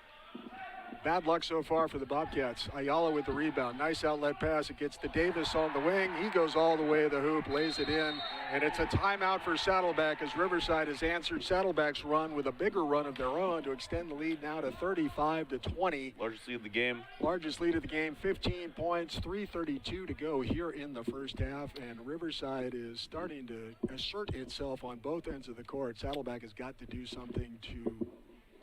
Bad luck so far for the Bobcats. Ayala with the rebound. Nice outlet pass. It gets to Davis on the wing. He goes all the way to the hoop, lays it in, and it's a timeout for Saddleback as Riverside has answered Saddleback's run with a bigger run of their own to extend the lead now to 35-20. Largest lead of the game. Largest lead of the game, 15 points, 3:32 to go here in the first half, and Riverside is starting to assert itself on both ends of the court. Saddleback has got to do something to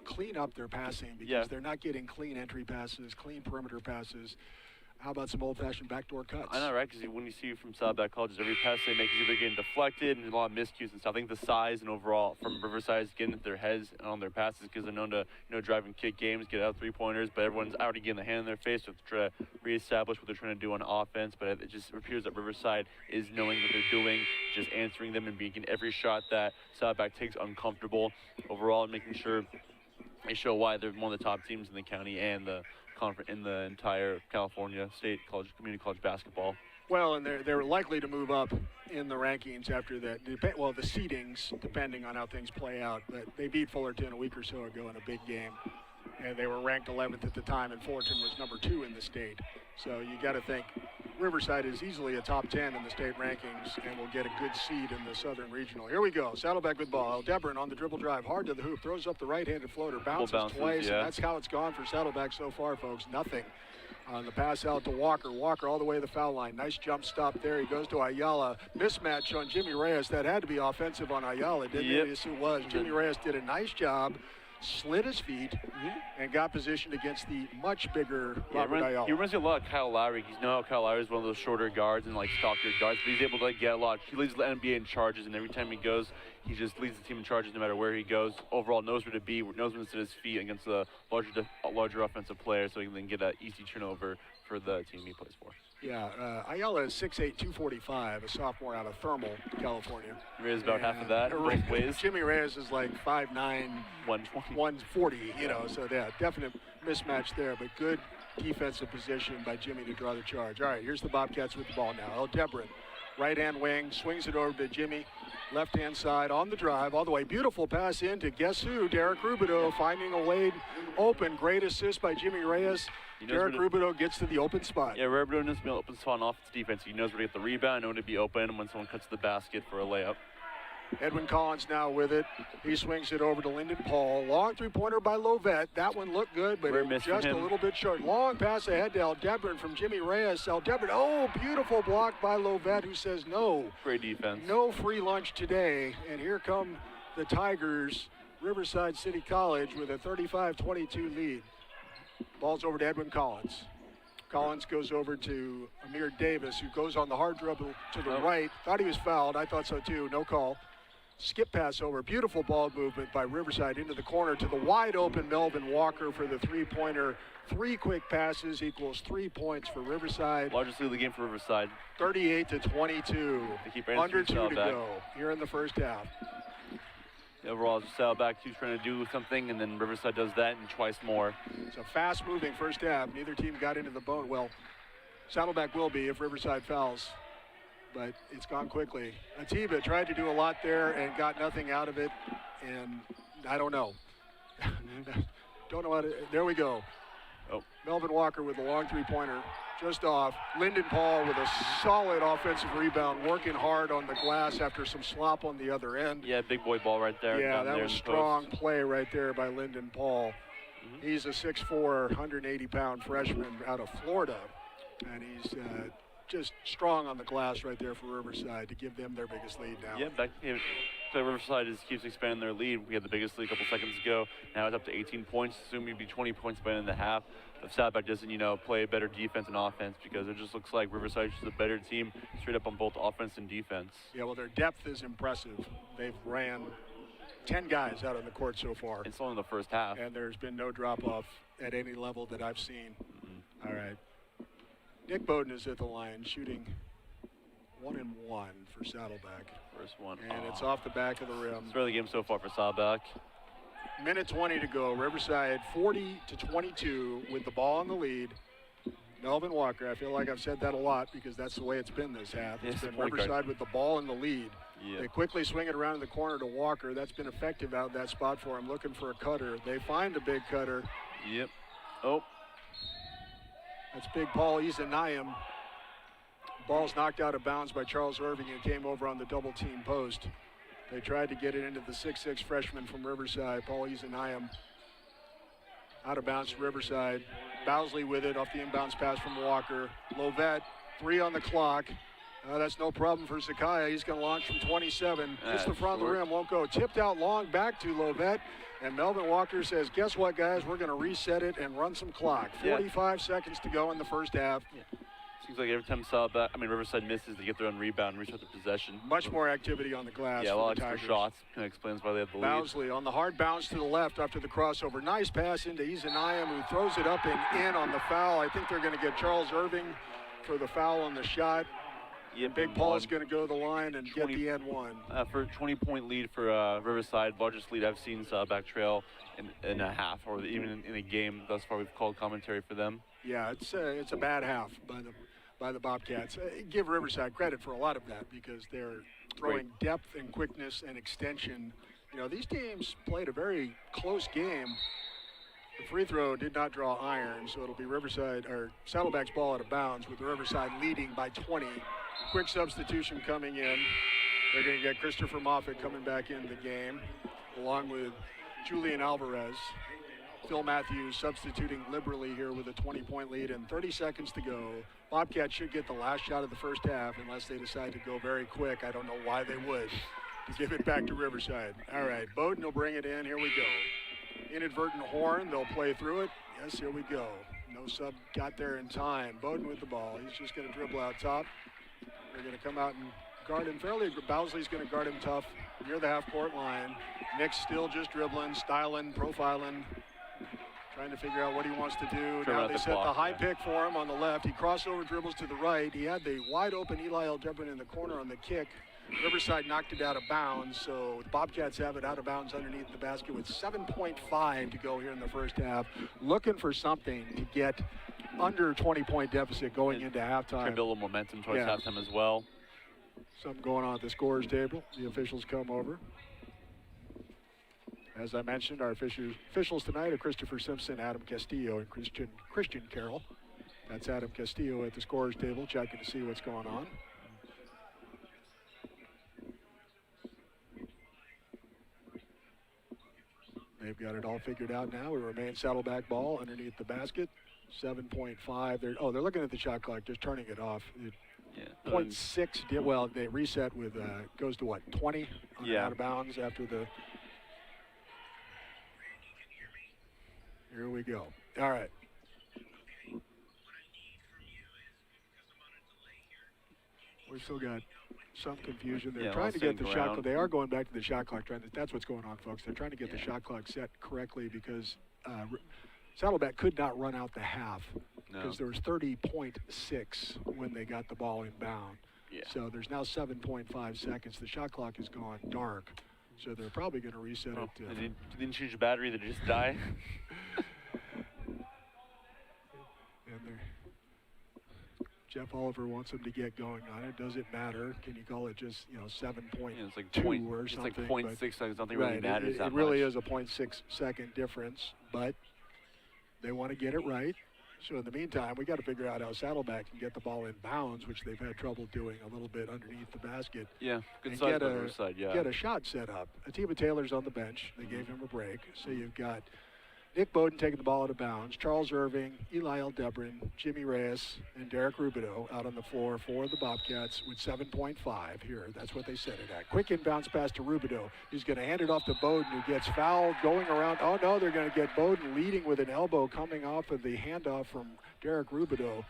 clean up their passing because they're not getting clean entry passes, clean perimeter passes. How about some old-fashioned backdoor cuts? I know, right? Because when you see from Saddleback colleges, every pass they make is either getting deflected and a lot of miscues and stuff. I think the size and overall from Riverside is getting into their heads on their passes because they're known to drive and kick games, get out three-pointers, but everyone's already getting the hand in their face to try to reestablish what they're trying to do on offense. But it just appears that Riverside is knowing what they're doing, just answering them and making every shot that Saddleback takes uncomfortable overall and making sure they show why they're one of the top teams in the county and the conference in the entire California State College Community College basketball. Well, and they're likely to move up in the rankings after that. Well, the seedings, depending on how things play out. But they beat Fullerton a week or so ago in a big game, and they were ranked 11th at the time, and Fullerton was number 2 in the state. So you got to think Riverside is easily a top 10 in the state rankings and will get a good seed in the Southern Regional. Here we go. Saddleback with ball. Aldebaran on the dribble drive. Hard to the hoop. Throws up the right-handed floater. Bounces twice. And that's how it's gone for Saddleback so far, folks. Nothing. On the pass out to Walker. Walker all the way to the foul line. Nice jump stop there. He goes to Ayala. Mismatch on Jimmy Reyes. That had to be offensive on Ayala, didn't it? Yes, it was. Jimmy Reyes did a nice job. Slid his feet and got positioned against the much bigger Robert Ayala. He reminds me a lot of Kyle Lowry. You know how Kyle Lowry is one of those shorter guards and stalker guards, but he's able to get a lot. He leads the NBA in charges, and every time he goes, he just leads the team in charges no matter where he goes. Overall, knows where to be, knows when to sit his feet against the larger offensive player, so he can then get an easy turnover for the team he plays for. Yeah, Ayala is 6'8", 245, a sophomore out of Thermal, California. Reyes is about half of that, both ways. Jimmy Reyes is like 5'9", 140, so yeah, definite mismatch there, but good defensive position by Jimmy to draw the charge. All right, here's the Bobcats with the ball now. Aldebaran, right-hand wing, swings it over to Jimmy, left-hand side on the drive, all the way. Beautiful pass in to guess who? Derek Rubidoux finding a way open. Great assist by Jimmy Reyes. Derek Rubidoux gets to the open spot. Yeah, Rubidoux knows to be an open spot on offense defense. He knows where to get the rebound, knows to be open when someone cuts the basket for a layup. Edwin Collins now with it. He swings it over to Lyndon Paul. Long three-pointer by Lovett. That one looked good, but it was just a little bit short. Long pass ahead to Aldebaran from Jimmy Reyes. Aldebaran, beautiful block by Lovett, who says no. Great defense. No free lunch today. And here come the Tigers, Riverside City College, with a 35-22 lead. Ball's over to Edwin Collins. Collins goes over to Amir Davis, who goes on the hard dribble to the right. Thought he was fouled. I thought so too. No call. skip pass over. Beautiful ball movement by Riverside into the corner to the wide open Melvin Walker for the three-pointer. 3 quick passes equals 3 points for Riverside. Largest lead of the game for Riverside. 38-22. Under 2 to go here in the first half. Overall, Saddleback keeps trying to do something, and then Riverside does that and twice more. It's a fast-moving first half. Neither team got into the bone. Well, Saddleback will be if Riverside fouls, but it's gone quickly. Atiba tried to do a lot there and got nothing out of it, and I don't know. Don't know how to. There we go. Oh. Melvin Walker with a long three-pointer, just off. Lyndon Paul with a solid offensive rebound, working hard on the glass after some slop on the other end. Yeah, big boy ball right there. Yeah, that was strong play right there by Lyndon Paul. He's a 6'4", 180-pound freshman out of Florida, and he's just strong on the glass right there for Riverside to give them their biggest lead now. Yeah, Riverside keeps expanding their lead. We had the biggest lead a couple seconds ago. Now it's up to 18 points. Soon it'll be 20 points by the end of the half. If Saddleback doesn't, play better defense and offense, because it just looks like Riverside is a better team straight up on both offense and defense. Yeah, well, their depth is impressive. They've ran 10 guys out on the court so far. It's only the first half. And there's been no drop-off at any level that I've seen. All right. Nick Bowden is at the line, shooting 1 and 1 for Saddleback. First one. And it's off the back of the rim. It's really the game so far for Saddleback. Minute 20 to go. Riverside 40-22 with the ball in the lead. Melvin Walker, I feel like I've said that a lot because that's the way it's been this half. It's been Riverside with the ball in the lead. Yeah. They quickly swing it around in the corner to Walker. That's been effective out that spot for him, looking for a cutter. They find a big cutter. Yep. Oh. That's big Paul Izanayim. Ball's knocked out of bounds by Charles Irving and came over on the double team post. They tried to get it into the 6'6" freshman from Riverside, Paul Izanayim. Out of bounds to Riverside. Bowsley with it off the inbounds pass from Walker. Lovett, 3 on the clock. That's no problem for Zakaya. He's going to launch from 27. Hits the front of the rim, won't go. Tipped out long back to Lovett. And Melvin Walker says, guess what, guys? We're going to reset it and run some clock. 45 seconds to go in the first half. Yeah. Seems like every time Riverside misses, they get their own rebound and restart the possession. Much more activity on the glass. Yeah, a lot of extra shots. Kind of explains why they have the lead. Bowsley on the hard bounce to the left after the crossover. Nice pass into Izanayim, who throws it up and in on the foul. I think they're going to get Charles Irving for the foul on the shot. Yeah, Big Paul's going to go to the line and get the N one. For a 20-point lead for Riverside, largest lead I've seen Saddleback trail in a half, or even in a game thus far. We've called commentary for them. Yeah, it's a bad half by the Bobcats. Give Riverside credit for a lot of that because they're throwing depth and quickness and extension. These teams played a very close game. The free throw did not draw iron, so it'll be Saddleback's ball out of bounds with Riverside leading by 20. Quick substitution coming in. They're going to get Christopher Moffitt coming back in the game, along with Julian Alvarez. Phil Matthews substituting liberally here with a 20-point lead and 30 seconds to go. Bobcats should get the last shot of the first half unless they decide to go very quick. I don't know why they would, to give it back to Riverside. All right, Bowden will bring it in. Here we go. Inadvertent horn. They'll play through it. Yes, here we go. No sub got there in time. Bowden with the ball. He's just going to dribble out top. They're going to come out and guard him fairly. Bowsley's going to guard him tough near the half-court line. Nick's still just dribbling, styling, profiling, trying to figure out what he wants to do. Now they set the high pick for him on the left. He crossover dribbles to the right. He had the wide-open Eli Aldebrun in the corner on the kick. Riverside knocked it out of bounds, so the Bobcats have it out of bounds underneath the basket with 7.5 to go here in the first half. Looking for something to get under 20-point deficit going into halftime. Trying to build a little momentum towards halftime as well. Something going on at the scorer's table. The officials come over. As I mentioned, our officials tonight are Christopher Simpson, Adam Castillo, and Christian Carroll. That's Adam Castillo at the scorer's table, checking to see what's going on. They've got it all figured out now. We remain Saddleback ball underneath the basket. 7.5. They're looking at the shot clock, just turning it off. 0.6. Well, they reset with goes to what, 20 on out of bounds after the. Here we go. All right. we still got some confusion. They're Yeah, trying to get the shot around. clock. They are going back to the shot clock. That's what's going on, folks. They're trying to get the shot clock set correctly because Saddleback could not run out the half because there was 30.6 when they got the ball inbound. Yeah. So there's now 7.5 seconds. The shot clock has gone dark. So they're probably going to reset it. They didn't change the battery. They just die. And Jeff Oliver wants them to get going on it. Does it matter? Can you call it just 7.2 it's like or it's something? like 0.6 seconds. Nothing Right, really matters that it really much. is a 0.6 second difference, but they want to get it right. So in the meantime, we got to figure out how Saddleback can get the ball in bounds, which they've had trouble doing a little bit underneath the basket. Yeah, good and size by Riverside, yeah. Get a shot set up. Atiba Taylor's on the bench. They gave him a break. So you've got Nick Bowden taking the ball out of bounds, Charles Irving, Eli Aldebrin, Jimmy Reyes, and Derek Rubidoux out on the floor for the Bobcats with 7.5 here. That's what they set it at. Quick inbounds pass to Rubidoux. He's going to hand it off to Bowden, who gets fouled going around. Oh, no, they're going to get Bowden leading with an elbow coming off of the handoff from Derek Rubidoux.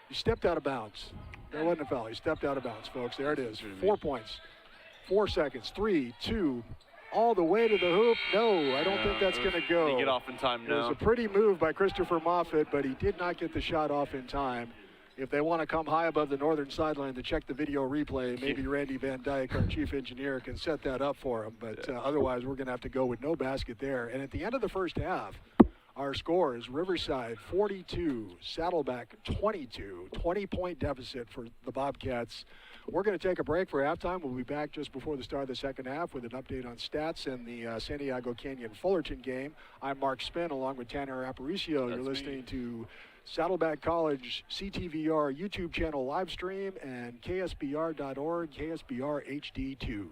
He stepped out of bounds. There wasn't a foul. He stepped out of bounds, folks. There it is. 4 points. 4 seconds. 3, 2, all the way to the hoop. No, I don't think that's going to go. Didn't get off in time, no. It was a pretty move by Christopher Moffitt, but he did not get the shot off in time. If they want to come high above the northern sideline to check the video replay, maybe Randy Van Dyke, our chief engineer, can set that up for him. But otherwise, we're going to have to go with no basket there. And at the end of the first half, our score is Riverside 42, Saddleback 22, 20-point deficit for the Bobcats. We're going to take a break for halftime. We'll be back just before the start of the second half with an update on stats and the San Diego Canyon-Fullerton game. I'm Mark Spin along with Tanner Aparicio. You're listening to Saddleback College CTVR YouTube channel live stream and KSBR.org, KSBR HD2.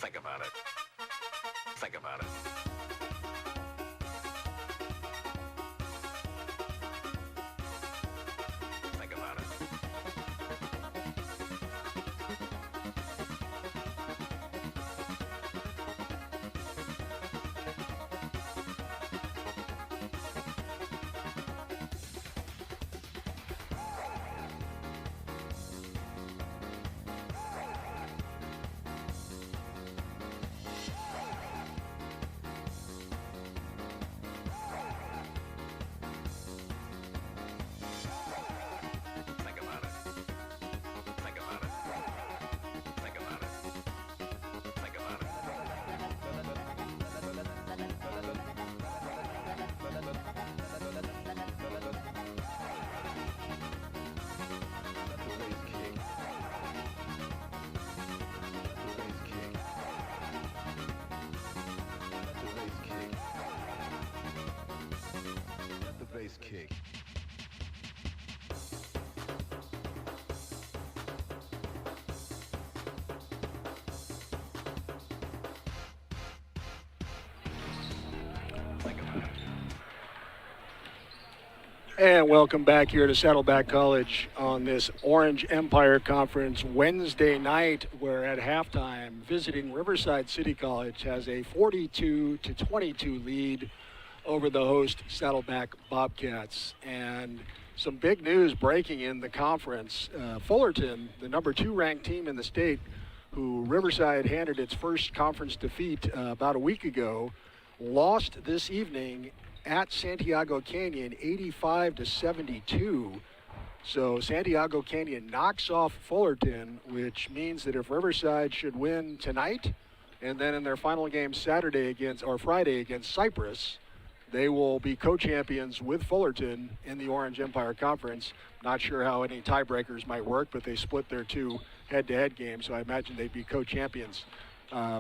Think about it. Think about it. Think about it. Think about it. Think about it. Think about it. Think about it. The bass kick. Think about it. And welcome back here to Saddleback College on this Orange Empire Conference Wednesday night, where at halftime, visiting Riverside City College has a 42-22 lead over the host Saddleback Bobcats. And some big news breaking in the conference. Fullerton, the number 2 ranked team in the state, who Riverside handed its first conference defeat about a week ago, lost this evening at Santiago Canyon 85-72. So Santiago Canyon knocks off Fullerton, which means that if Riverside should win tonight and then in their final game Friday against Cypress, they will be co-champions with Fullerton in the Orange Empire Conference. Not sure how any tiebreakers might work, but they split their 2 head-to-head games, so I imagine they'd be co-champions.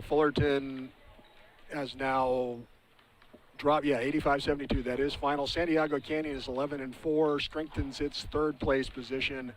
Fullerton has now dropped, 85-72, that is final. Santiago Canyon is 11-4, strengthens its 3rd place position.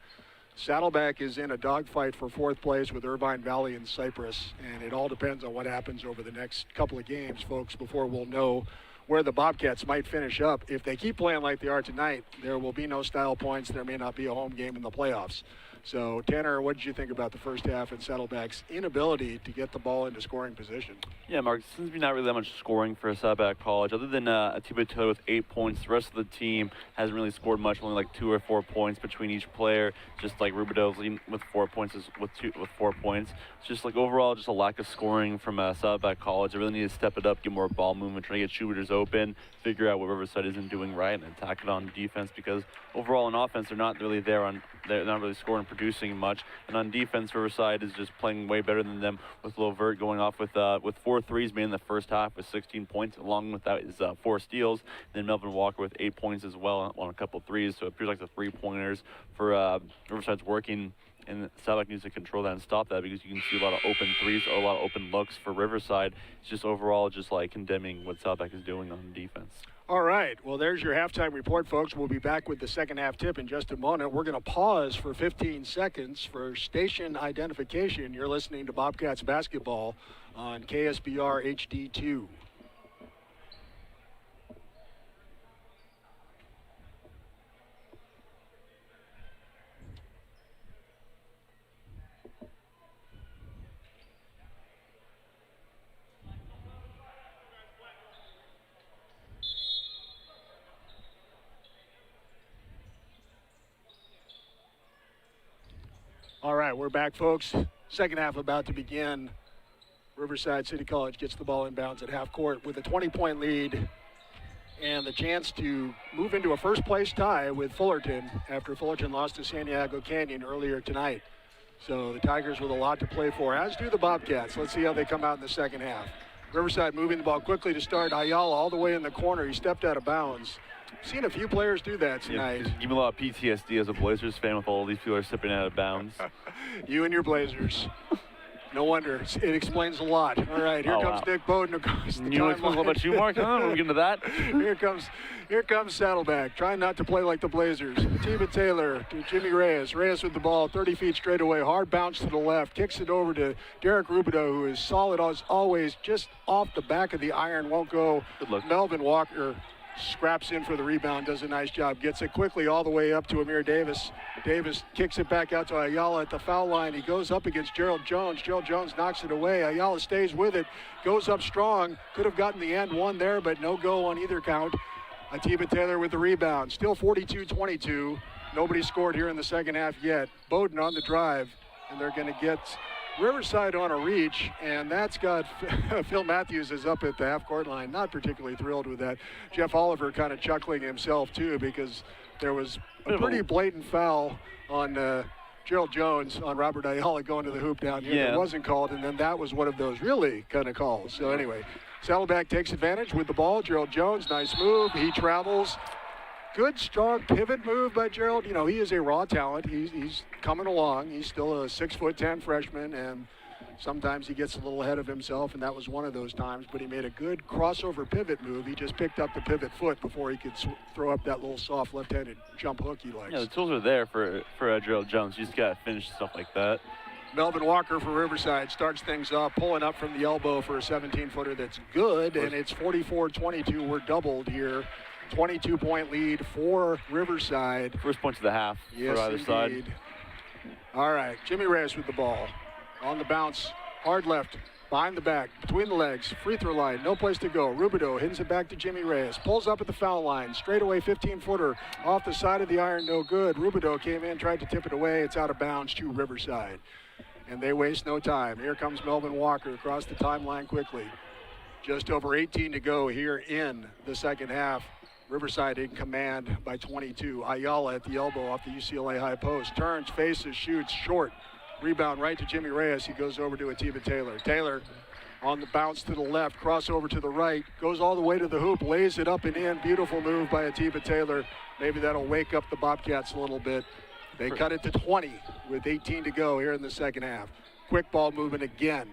Saddleback is in a dogfight for 4th place with Irvine Valley and Cypress, and it all depends on what happens over the next couple of games, folks, before we'll know where the Bobcats might finish up. If they keep playing like they are tonight, there will be no style points. There may not be a home game in the playoffs. So, Tanner, what did you think about the first half and Saddleback's inability to get the ball into scoring position? Yeah, Mark, it seems to be not really that much scoring for Saddleback College. Other than Atiba Toad with 8 points, the rest of the team hasn't really scored much, only like 2 or 4 points between each player. Just like Rubido's leading with 4 points, with 4 points. It's just like overall just a lack of scoring from Saddleback College. They really need to step it up, get more ball movement, try to get shooters open, figure out what Riverside isn't doing right, and attack it on defense, because overall in offense they're not really they're not really scoring and producing much. And on defense, Riverside is just playing way better than them, with Lovert going off with 4 threes made in the first half with 16 points. Along with that is 4 steals. And then Melvin Walker with 8 points as well on a couple threes. So it appears like the 3-pointers for Riverside's working. And Saddleback needs to control that and stop that, because you can see a lot of open threes or a lot of open looks for Riverside. It's just overall just like condemning what Saddleback is doing on defense. All right, well, there's your halftime report, folks. We'll be back with the second half tip in just a moment. We're going to pause for 15 seconds for station identification. You're listening to Bobcats basketball on KSBR HD2. All right, we're back, folks. Second half about to begin. Riverside City College gets the ball inbounds at half court with a 20-point lead and the chance to move into a first-place tie with Fullerton after Fullerton lost to Santiago Canyon earlier tonight. So the Tigers with a lot to play for, as do the Bobcats. Let's see how they come out in the second half. Riverside moving the ball quickly to start. Ayala all the way in the corner. He stepped out of bounds. Seen a few players do that tonight. Yeah, give me a lot of PTSD as a Blazers fan with all these people are stepping out of bounds. You and your Blazers. No wonder. It explains a lot. All right, here comes Nick Bowden across the You want to explain a little about you, Mark? Huh? We'll get into that. Here comes Saddleback, trying not to play like the Blazers. Atiba Taylor to Jimmy Reyes. Reyes with the ball, 30 feet straight away. Hard bounce to the left. Kicks it over to Derek Rubidoux, who is solid as always, just off the back of the iron. Won't go. Good look. Melvin Walker scraps in for the rebound, does a nice job. Gets it quickly all the way up to Amir Davis. Davis kicks it back out to Ayala at the foul line. He goes up against Gerald Jones. Gerald Jones knocks it away. Ayala stays with it, goes up strong. Could have gotten the end one there, but no go on either count. Atiba Taylor with the rebound. Still 42-22. Nobody scored here in the second half yet. Bowden on the drive, and they're going to get Riverside on a reach, and that's got Phil Matthews is up at the half-court line. Not particularly thrilled with that. Jeff Oliver kind of chuckling himself, too, because there was a pretty blatant foul on Gerald Jones on Robert Ayala going to the hoop down here. Yeah. It wasn't called, and then that was one of those really kind of calls. So anyway, Saddleback takes advantage with the ball. Gerald Jones, nice move. He travels. Good, strong pivot move by Gerald. You know, he is a raw talent. He's coming along. He's still a 6'10" freshman, and sometimes he gets a little ahead of himself, and that was one of those times. But he made a good crossover pivot move. He just picked up the pivot foot before he could throw up that little soft left-handed jump hook he likes. Yeah, the tools are there for Gerald Jones. You just got to finish stuff like that. Melvin Walker for Riverside starts things up, pulling up from the elbow for a 17-footer that's good, and it's 44-22. We're doubled here. 22-point lead for Riverside. First points of the half yes, for either indeed. side. All right, Jimmy Reyes with the ball. On the bounce, hard left, behind the back, between the legs, free throw line, no place to go. Rubidoux hits it back to Jimmy Reyes, pulls up at the foul line, straightaway 15-footer off the side of the iron, no good. Rubidoux came in, tried to tip it away. It's out of bounds to Riverside. And they waste no time. Here comes Melvin Walker across the timeline quickly. Just over 18 to go here in the second half. Riverside in command by 22. Ayala at the elbow off the UCLA high post. Turns, faces, shoots, short. Rebound right to Jimmy Reyes. He goes over to Atiba Taylor. Taylor on the bounce to the left, crossover to the right, goes all the way to the hoop, lays it up and in. Beautiful move by Atiba Taylor. Maybe that'll wake up the Bobcats a little bit. They cut it to 20 with 18 to go here in the second half. Quick ball movement again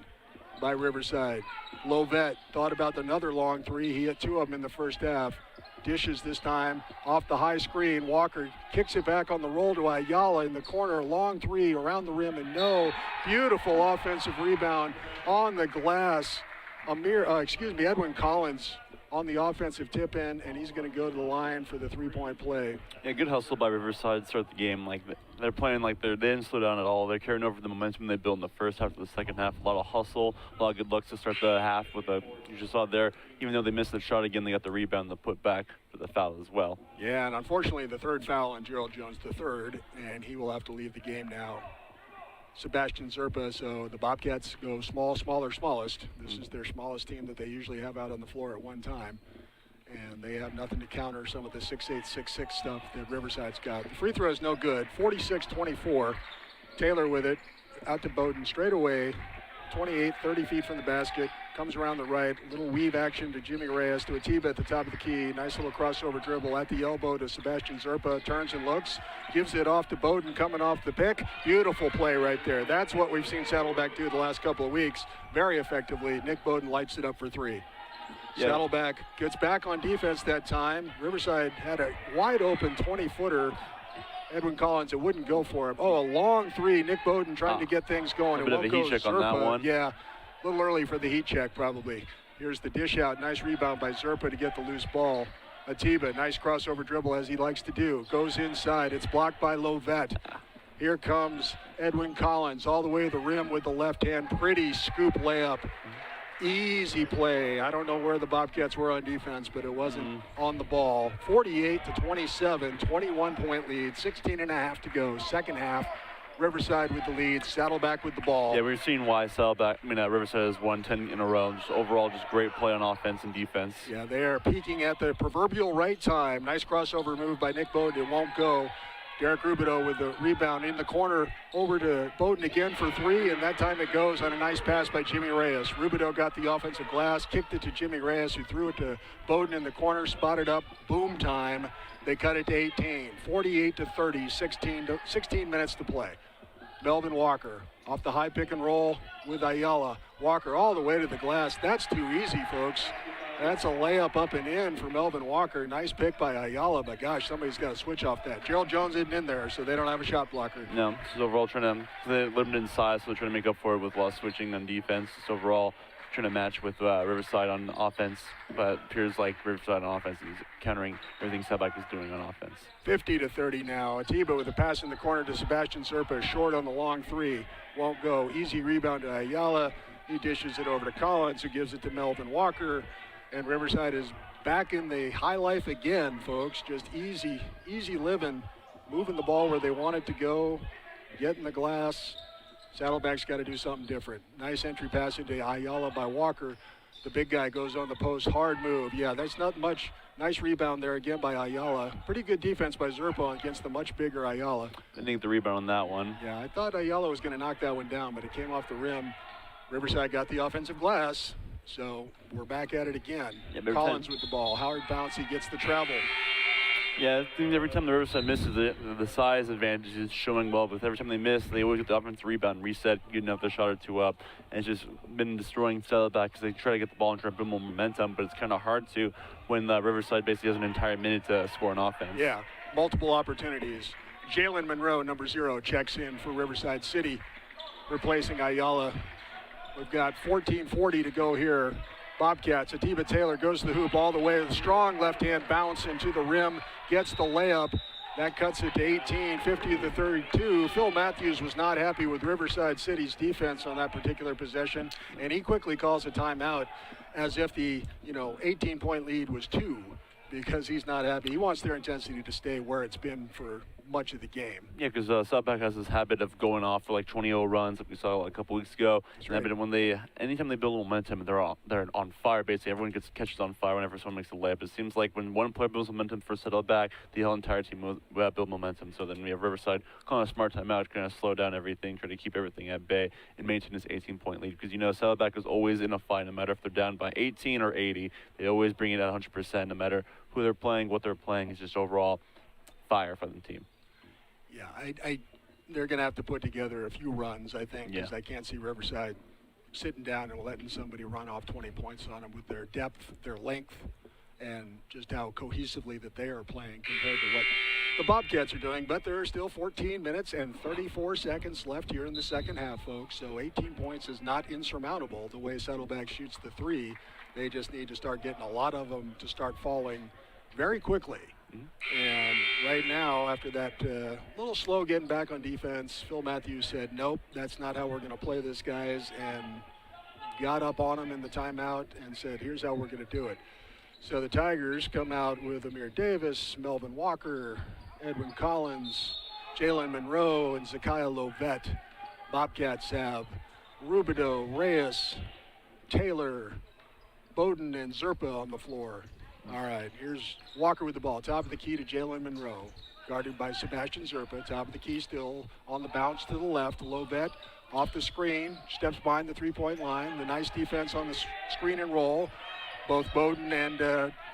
by Riverside. Lovett thought about another long three. He hit two of them in the first half. Dishes this time off the high screen. Walker kicks it back on the roll to Ayala in the corner. Long three around the rim and no. Beautiful offensive rebound on the glass. Edwin Collins on the offensive tip in, and he's going to go to the line for the three-point play. Yeah, good hustle by Riverside to start the game. Like they're playing like they didn't slow down at all. They're carrying over the momentum they built in the first half to the second half. A lot of hustle, a lot of good looks to start the half with you just saw there. Even though they missed the shot again, they got the rebound to put back for the foul as well. Yeah, and unfortunately the third foul on Gerald Jones, the third, and he will have to leave the game now. Sebastian Zerpa, so the Bobcats go smaller, smallest. This is their smallest team that they usually have out on the floor at one time. And they have nothing to counter some of the 6'8", 6'6" stuff that Riverside's got. The free throw is no good, 46-24. Taylor with it, out to Bowden, straight away, 28, 30 feet from the basket, comes around the right, little weave action to Jimmy Reyes, to Atiba at the top of the key, nice little crossover dribble at the elbow to Sebastian Zerpa, turns and looks, gives it off to Bowden coming off the pick. Beautiful play right there. That's what we've seen Saddleback do the last couple of weeks very effectively. Nick Bowden lights it up for three. Yeah. Saddleback gets back on defense that time. Riverside had a wide open 20-footer. Edwin Collins, it wouldn't go for him. Oh, a long three. Nick Bowden trying to get things going. A bit of a heat check on that one. Yeah, a little early for the heat check probably. Here's the dish out. Nice rebound by Zerpa to get the loose ball. Atiba, nice crossover dribble as he likes to do. Goes inside. It's blocked by Lovett. Here comes Edwin Collins all the way to the rim with the left hand. Pretty scoop layup. Easy play. I don't know where the Bobcats were on defense, but it wasn't on the ball. 48-27, 21-point lead, 16 and a half to go. Second half, Riverside with the lead, Saddleback with the ball. Yeah, we're seeing why Riverside has won 10 in a row. Just overall, just great play on offense and defense. Yeah, they are peaking at the proverbial right time. Nice crossover move by Nick Bowden. It won't go. Derek Rubidoux with the rebound in the corner over to Bowden again for three, and that time it goes on a nice pass by Jimmy Reyes. Rubidoux got the offensive glass, kicked it to Jimmy Reyes, who threw it to Bowden in the corner, spotted up, boom time. They cut it to 18, 48-30, 16 minutes to play. Melvin Walker off the high pick and roll with Ayala. Walker all the way to the glass. That's too easy, folks. That's a layup up and in for Melvin Walker. Nice pick by Ayala, but gosh, somebody's got to switch off that. Gerald Jones isn't in there, so they don't have a shot blocker. No, this is overall they're limited in size, so they're trying to make up for it with a lot of switching on defense. So overall, trying to match with Riverside on offense, but it appears like Riverside on offense is countering everything Saddleback is doing on offense. 50-30 now. Atiba with a pass in the corner to Sebastian Serpa, short on the long three. Won't go. Easy rebound to Ayala. He dishes it over to Collins, who gives it to Melvin Walker. And Riverside is back in the high life again, folks. Just easy living, moving the ball where they want it to go, getting the glass. Saddleback's got to do something different. Nice entry pass into Ayala by Walker. The big guy goes on the post, hard move. Yeah, that's not much. Nice rebound there again by Ayala. Pretty good defense by Zerpa against the much bigger Ayala. I think the rebound on that one. Yeah, I thought Ayala was going to knock that one down, but it came off the rim. Riverside got the offensive glass, so we're back at it again. Yeah, Collins with the ball. Howard Bouncy gets the travel. Yeah, I think every time the Riverside misses it, the size advantage is showing well, but every time they miss, they always get the offensive rebound, reset, get another shot or two up, and it's just been destroying Saddleback because they try to get the ball and try to build more momentum, but it's kind of hard to when Riverside basically has an entire minute to score an offense. Yeah, multiple opportunities. Jalen Monroe, number 0, checks in for Riverside City, replacing Ayala. We've got 14:40 to go here. Bobcats. Atiba Taylor goes to the hoop all the way with a strong left-hand bounce into the rim, gets the layup. That cuts it to 18, 50-32. Phil Matthews was not happy with Riverside City's defense on that particular possession, and he quickly calls a timeout as if the 18-point lead was 2, because he's not happy. He wants their intensity to stay where it's been for much of the game. Yeah, because Saddleback has this habit of going off for like 20-0 runs, like we saw a couple weeks ago. That's right. And when anytime they build momentum, they're on fire. Basically, everyone catches on fire whenever someone makes a layup. It seems like when one player builds momentum for Saddleback, the whole entire team will build momentum. So then we have Riverside calling a smart timeout, going to slow down everything, try to keep everything at bay, and maintain this 18-point lead. Because Saddleback is always in a fight, no matter if they're down by 18 or 80. They always bring it at 100%, no matter who they're playing, what they're playing. It's just overall fire for the team. Yeah, they're going to have to put together a few runs, I think, because I can't see Riverside sitting down and letting somebody run off 20 points on them with their depth, their length, and just how cohesively that they are playing compared to what the Bobcats are doing. But there are still 14 minutes and 34 seconds left here in the second half, folks. So 18 points is not insurmountable the way Saddleback shoots the three. They just need to start getting a lot of them to start falling very quickly. And right now, after that little slow getting back on defense, Phil Matthews said, nope, that's not how we're going to play this, guys, and got up on him in the timeout and said, here's how we're going to do it. So the Tigers come out with Amir Davis, Melvin Walker, Edwin Collins, Jalen Monroe, and Zakiah Lovett. Bobcats have Rubido, Reyes, Taylor, Bowden, and Zerpa on the floor. All right, here's Walker with the ball. Top of the key to Jalen Monroe. Guarded by Sebastian Zerpa. Top of the key still on the bounce to the left. Lovett off the screen. Steps behind the three-point line. The nice defense on the screen and roll. Both Bowden and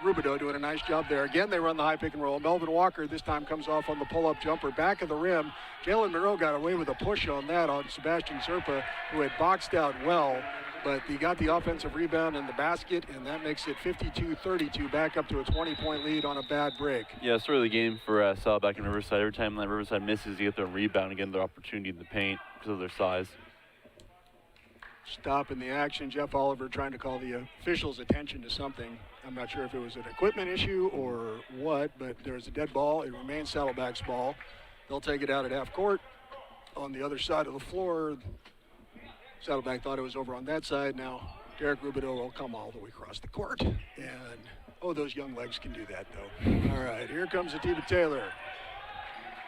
Rubido doing a nice job there. Again, they run the high pick and roll. Melvin Walker this time comes off on the pull-up jumper. Back of the rim. Jalen Monroe got away with a push on that on Sebastian Zerpa, who had boxed out well. But he got the offensive rebound in the basket, and that makes it 52-32, back up to a 20-point lead on a bad break. Yeah, it's really the game for Saddleback and Riverside. Every time that Riverside misses, you get their rebound and get their opportunity in the paint because of their size. Stop in the action. Jeff Oliver trying to call the officials' attention to something. I'm not sure if it was an equipment issue or what, but there's a dead ball. It remains Saddleback's ball. They'll take it out at half court. On the other side of the floor, Saddleback thought it was over on that side. Now Derek Rubido will come all the way across the court. And, those young legs can do that, though. All right, here comes Atiba Taylor.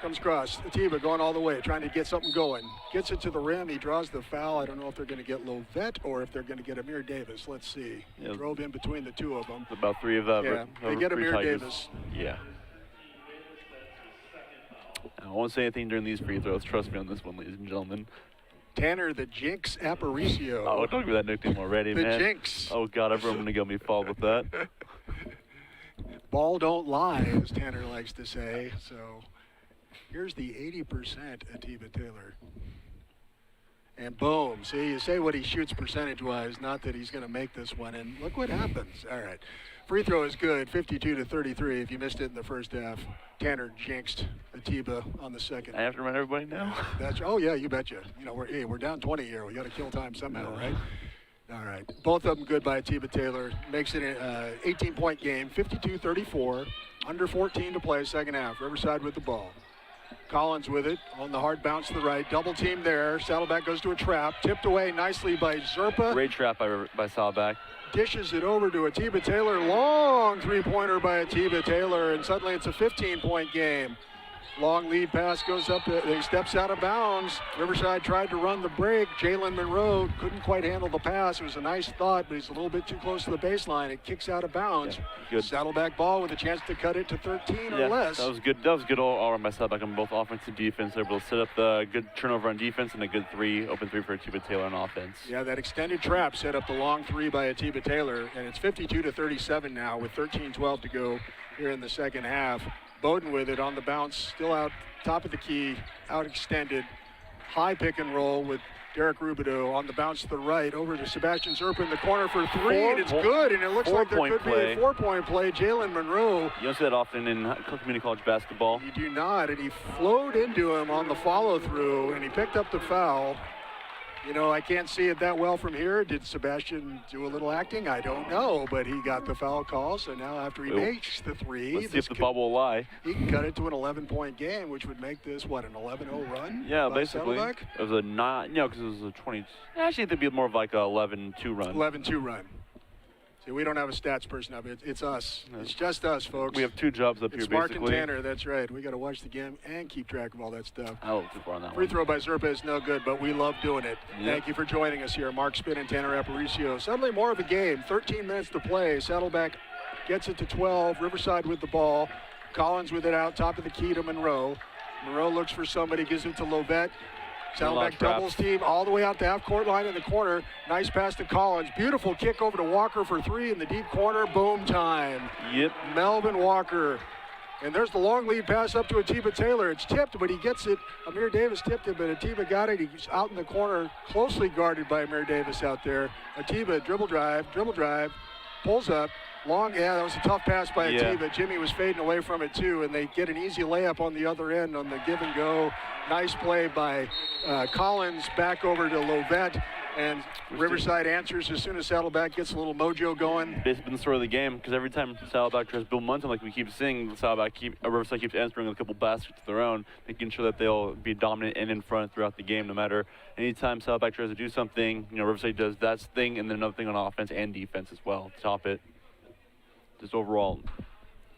Comes across. Atiba going all the way, trying to get something going. Gets it to the rim. He draws the foul. I don't know if they're going to get Lovett or if they're going to get Amir Davis. Let's see. He drove in between the two of them. About three of them. Yeah, they get Amir Davis. Yeah. I won't say anything during these free throws. Trust me on this one, ladies and gentlemen. Tanner the Jinx Aparicio. Oh, don't give me that nickname already, man. The Jinx. Oh, God, everyone going to get me fouled with that. Ball don't lie, as Tanner likes to say. So here's the 80% Atiba Taylor. And boom. See, you say what he shoots percentage-wise, not that he's going to make this one. And look what happens. All right. Free throw is good, 52-33. If you missed it in the first half, Tanner jinxed Atiba on the second. I have to remind everybody now. Oh, yeah, you betcha. You know, we're down 20 here. We got to kill time somehow, right? All right. Both of them good by Atiba Taylor. Makes it an 18-point game, 52-34. Under 14 to play, second half. Riverside with the ball. Collins with it on the hard bounce to the right. Double team there. Saddleback goes to a trap. Tipped away nicely by Zerpa. Great trap by Saddleback. Dishes it over to Atiba Taylor. Long three-pointer by Atiba Taylor, and suddenly it's a 15-point game. Long lead pass goes up, he steps out of bounds. Riverside tried to run the break. Jalen Monroe couldn't quite handle the pass. It was a nice thought, but he's a little bit too close to the baseline. It kicks out of bounds. Yeah, Saddleback ball with a chance to cut it to 13 or less. That was good. That was good all around by Saddleback on both offense and defense. They're able to set up the good turnover on defense and a good open three for Atiba Taylor on offense. Yeah, that extended trap set up the long three by Atiba Taylor, and it's 52-37 now with 13-12 to go here in the second half. Bowden with it on the bounce, still out top of the key, out extended. High pick and roll with Derek Rubidoux on the bounce to the right, over to Sebastian Zerpa in the corner for three, and it's good, and it looks like there could be a 4-point play. Jalen Monroe. You don't see that often in community college basketball. You do not, and he flowed into him on the follow-through, and he picked up the foul. You know, I can't see it that well from here. Did Sebastian do a little acting? I don't know, but he got the foul call, so now after he makes the three, let's see if the bubble will lie. He can cut it to an 11-point game, which would make this, what, an 11-0 run? Yeah, basically. Saddleback? It was a because it was a 20. Actually, it'd be more of like a 11-2 run. 11-2 run. See, we don't have a stats person up. It's us. No. It's just us, folks. We have two jobs up here, basically. It's Mark basically. and Tanner, that's right. We got to watch the game and keep track of all that stuff. Oh, too far on that Free one. throw by Zerpa is no good, but we love doing it. Yep. Thank you for joining us here. Mark Spin and Tanner Aparicio. Suddenly more of a game. 13 minutes to play. Saddleback gets it to 12. Riverside with the ball. Collins with it out, top of the key to Monroe. Monroe looks for somebody, gives it to Lovett. Saddleback doubles team all the way out the half-court line in the corner. Nice pass to Collins. Beautiful kick over to Walker for three in the deep corner. Boom time. Yep. Melvin Walker. And there's the long lead pass up to Atiba Taylor. It's tipped, but he gets it. Amir Davis tipped it, but Atiba got it. He's out in the corner, closely guarded by Amir Davis out there. Atiba dribble drive, pulls up. Long, that was a tough pass by Atiba. Jimmy was fading away from it too, and they get an easy layup on the other end on the give and go. Nice play by Collins, back over to Lovett, and Riverside answers as soon as Saddleback gets a little mojo going. Basically been the story of the game, because every time Saddleback tries to build momentum, like we keep seeing, Riverside keeps answering with a couple baskets of their own, making sure that they'll be dominant and in front throughout the game, no matter anytime Saddleback tries to do something, Riverside does that thing, and then another thing on offense and defense as well to top it. Just overall,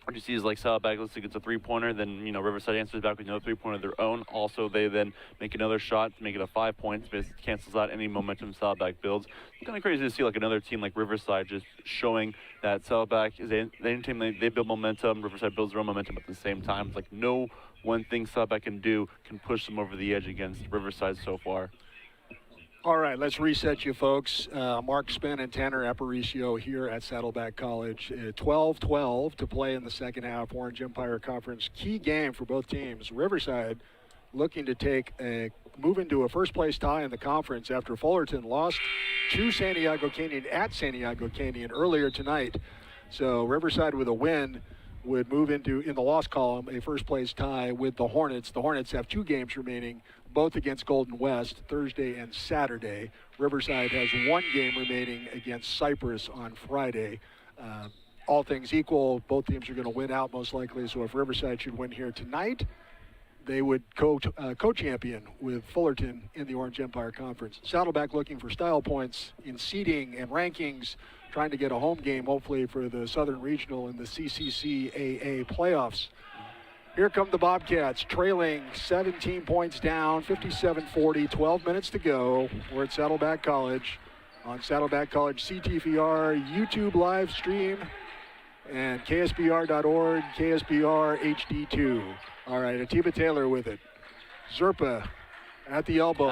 what you see is like Saddleback, let's say it's a three-pointer, then Riverside answers back with another three-pointer of their own. Also, they then make another shot to make it a 5 points. It cancels out any momentum Saddleback builds. It's kind of crazy to see like another team like Riverside just showing that Saddleback is any team they build momentum. Riverside builds their own momentum at the same time. It's like no one thing Saddleback can do can push them over the edge against Riverside so far. All right, let's reset you folks. Mark Spin and Tanner Aparicio here at Saddleback College. 12-12 to play in the second half. Orange Empire Conference key game for both teams. Riverside looking to move into a first-place tie in the conference after Fullerton lost to San Diego Canyon at San Diego Canyon earlier tonight. So Riverside with a win would move into, in the loss column, a first-place tie with the Hornets. The Hornets have 2 games remaining, both against Golden West, Thursday and Saturday. Riverside has 1 game remaining against Cypress on Friday. All things equal, both teams are going to win out most likely, so if Riverside should win here tonight, they would co-champion with Fullerton in the Orange Empire Conference. Saddleback looking for style points in seeding and rankings, trying to get a home game, hopefully, for the Southern Regional in the CCCAA playoffs. Here come the Bobcats, trailing 17 points down, 57-40, 12 minutes to go. We're at Saddleback College on Saddleback College CTVR YouTube live stream and KSBR.org, KSBR HD2. All right, Atiba Taylor with it. Zerpa at the elbow.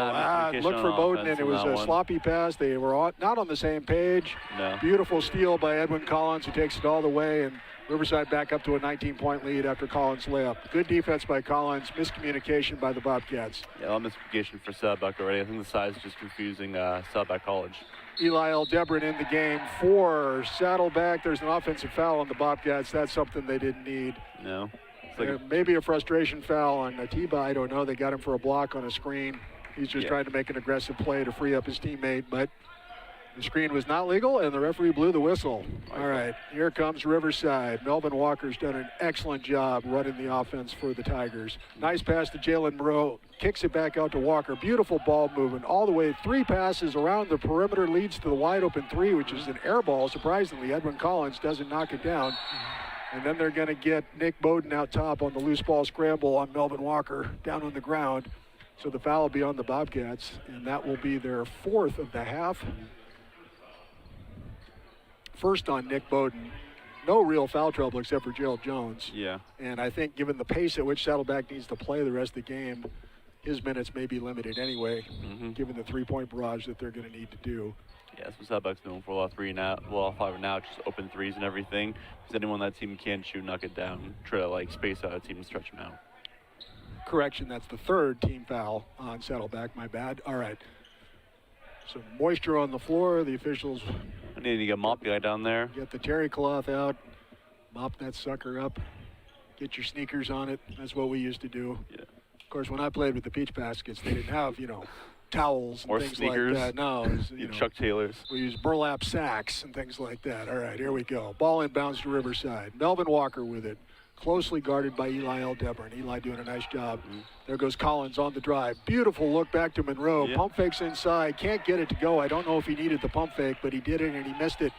Look for Bowden, and it was a sloppy pass. They were not on the same page. No. Beautiful steal by Edwin Collins, who takes it all the way, and Riverside back up to a 19-point lead after Collins' layup. Good defense by Collins, miscommunication by the Bobcats. Yeah, a lot of miscommunication for Saddleback already. I think the size is just confusing Saddleback College. Eli Aldebron in the game for Saddleback. There's an offensive foul on the Bobcats. That's something they didn't need. No. Like maybe a frustration foul on Atiba. I don't know. They got him for a block on a screen. He's just trying to make an aggressive play to free up his teammate, but the screen was not legal, and the referee blew the whistle. All right, here comes Riverside. Melvin Walker's done an excellent job running the offense for the Tigers. Nice pass to Jalen Moreau. Kicks it back out to Walker. Beautiful ball movement all the way. 3 passes around the perimeter, leads to the wide open 3, which is an air ball. Surprisingly, Edwin Collins doesn't knock it down. And then they're going to get Nick Bowden out top on the loose ball scramble on Melvin Walker down on the ground. So the foul will be on the Bobcats, and that will be their 4th of the half. First on Nick Bowden. No real foul trouble except for Gerald Jones. Yeah. And I think given the pace at which Saddleback needs to play the rest of the game, his minutes may be limited anyway, given the 3-point barrage that they're going to need to do. Yeah, that's what Saddleback's known for. A lot of 3 now, well, 5 now, just open 3s and everything. Because anyone on that team can shoot, knock it down, try to like space out a team and stretch them out. Correction, that's the 3rd team foul on Saddleback, my bad. All right. Some moisture on the floor. The officials I need to get a mop guy down there. get the terry cloth out, mop that sucker up, get your sneakers on it. That's what we used to do. Yeah. Of course, when I played with the Peach Baskets, they didn't have, towels and Or things sneakers. like that. No, it was, Chuck Taylors. we used burlap sacks and things like that. All right, here we go. Ball inbounds to Riverside. Melvin Walker with it. Closely guarded by Eli Aldebron. Eli doing a nice job. There goes Collins on the drive. Beautiful look back to Monroe. Yeah. Pump fakes inside. Can't get it to go. I don't know if he needed the pump fake, but he did it and he missed it.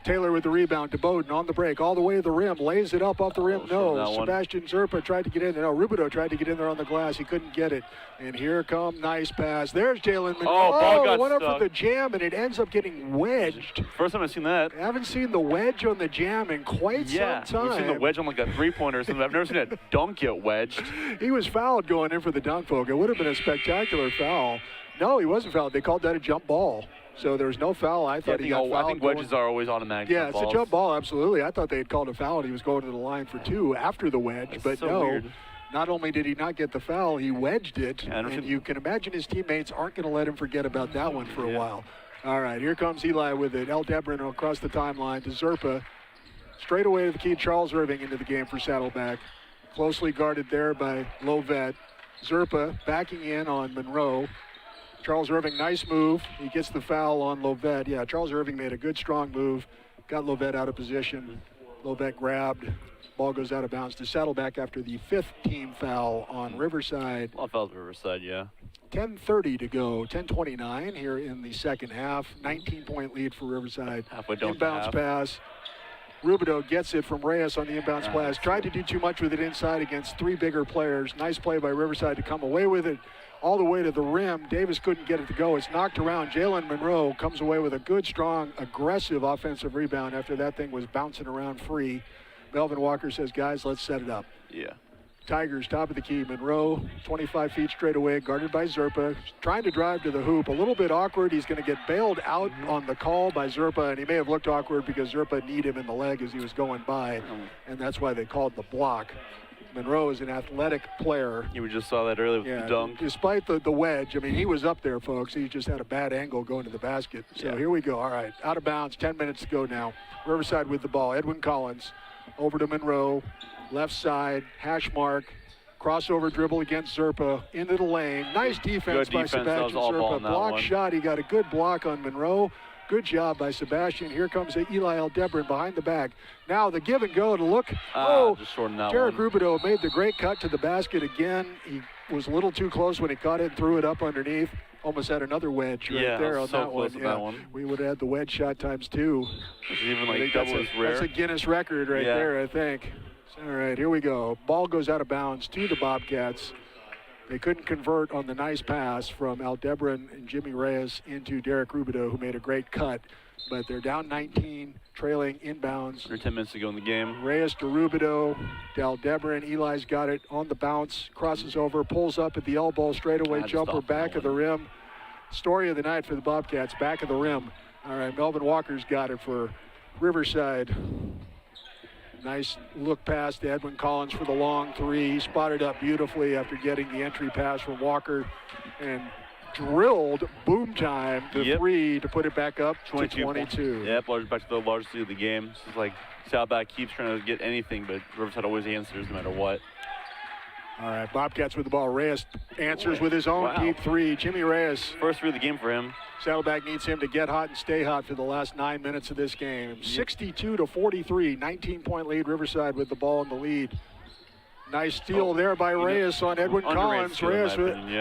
Taylor with the rebound to Bowden on the break, all the way to the rim, lays it up off the rim. No, Sebastian Zerpa tried to get in there. No, Rubidoux tried to get in there on the glass. He couldn't get it. And here come nice pass. There's Jalen Monroe. Ball got went up stuck. for the jam, and it ends up getting wedged. First time I've seen that. I haven't seen the wedge on the jam in quite some time. We've seen the wedge on like a 3-pointer or something. I've never seen a dunk get wedged. He was fouled going in for the dunk poke. It would have been a spectacular foul. No, he wasn't fouled. They called that a jump ball. So there was no foul. I thought he got fouled. I think wedges are always automatic. Yeah, it's a jump ball, absolutely. I thought they had called a foul and he was going to the line for 2 after the wedge. That's but so no, weird. Not only did he not get the foul, he wedged it. Yeah, and you can imagine his teammates aren't going to let him forget about that one for a while. All right, here comes Eli with it. Aldebron across the timeline to Zerpa. Straight away to the key, Charles Irving into the game for Saddleback. Closely guarded there by Lovett. Zerpa backing in on Monroe. Charles Irving, nice move. He gets the foul on Lovett. Yeah, Charles Irving made a good, strong move. Got Lovett out of position. Lovett grabbed. Ball goes out of bounds to Saddleback after the 5th team foul on Riverside. A lot of fouls at Riverside, yeah. 10:30 to go, 10:29 here in the second half. 19-point lead for Riverside. Halfway down to Inbounds half. pass. Rubidoux gets it from Reyes on the inbounds pass. Tried to do too much with it inside against 3 bigger players. Nice play by Riverside to come away with it. All the way to the rim. Davis couldn't get it to go. It's knocked around. Jalen Monroe comes away with a good, strong, aggressive offensive rebound after that thing was bouncing around free. Melvin Walker says, guys, let's set it up. Yeah. Tigers, top of the key. Monroe, 25 feet straight away, guarded by Zerpa. Trying to drive to the hoop. A little bit awkward. He's going to get bailed out on the call by Zerpa, and he may have looked awkward because Zerpa kneed him in the leg as he was going by, and that's why they called the block. Monroe is an athletic player. We just saw that earlier with the dunk. Despite the wedge, I mean, he was up there, folks. He just had a bad angle going to the basket. So here we go. All right, out of bounds, 10 minutes to go now. Riverside with the ball. Edwin Collins over to Monroe, left side, hash mark, crossover dribble against Zerpa, into the lane. Nice defense by Sebastian Zerpa. Block shot. He got a good block on Monroe. Good job by Sebastian. Here comes Eli Aldebron behind the back. Now the give and go to look. Just shorting that Derek one. Rubidoux made the great cut to the basket again. He was a little too close when he caught it and threw it up underneath. Almost had another wedge right there on so that close one. on that one. We would have had the wedge shot times 2. It's even I like think double as rare. That's a Guinness record right there, I think. All right, here we go. Ball goes out of bounds to the Bobcats. They couldn't convert on the nice pass from Aldebron and Jimmy Reyes into Derek Rubidoux, who made a great cut. But they're down 19, trailing inbounds. Under 10 minutes to go in the game. Reyes to Rubidoux, to Aldebron. Eli's got it on the bounce, crosses over, pulls up at the elbow, straightaway jumper, back of the rim. Story of the night for the Bobcats, back of the rim. All right, Melvin Walker's got it for Riverside. Nice look pass to Edwin Collins for the long three. He spotted up beautifully after getting the entry pass from Walker and drilled boom time the three to put it back up to 22. Yep, back to the largest lead of the game. This is like Saddleback keeps trying to get anything, but Riverside always answers no matter what. All right, Bobcats with the ball. Reyes answers with his own deep three. Jimmy Reyes. First three of the game for him. Saddleback needs him to get hot and stay hot for the last 9 minutes of this game. 62-43, 19-point lead. Riverside with the ball in the lead. Nice steal there by Reyes on Edwin Collins. Reyes,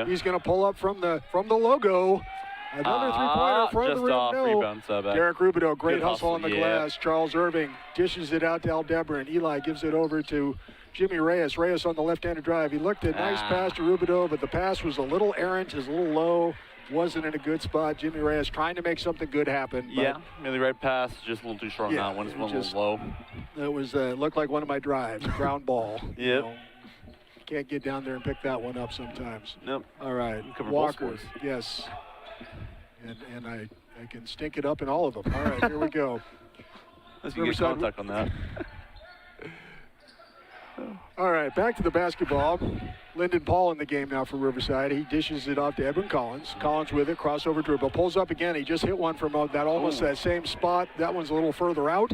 he's going to pull up from the logo. Another three-pointer for the rim. No. Derek Rubidoux, great hustle on the glass. Charles Irving dishes it out to Aldebaran. Eli gives it over to Jimmy Reyes. Reyes on the left-handed drive. He looked at nice pass to Rubidoux, but the pass was a little errant, is a little low. Wasn't in a good spot. Jimmy Reyes trying to make something good happen. Yeah, the right pass, just a little too short on that one. It's a little low. It was looked like one of my drives, ground ball. Yep. You know, can't get down there and pick that one up sometimes. Nope. All right, Walker. Yes. And I can stink it up in all of them. All right, here we go. Let's get contact on that. All right, back to the basketball. Lyndon Paul in the game now for Riverside. He dishes it off to Edwin Collins. Collins with it, crossover dribble. Pulls up again. He just hit one from that almost that same spot. That one's a little further out.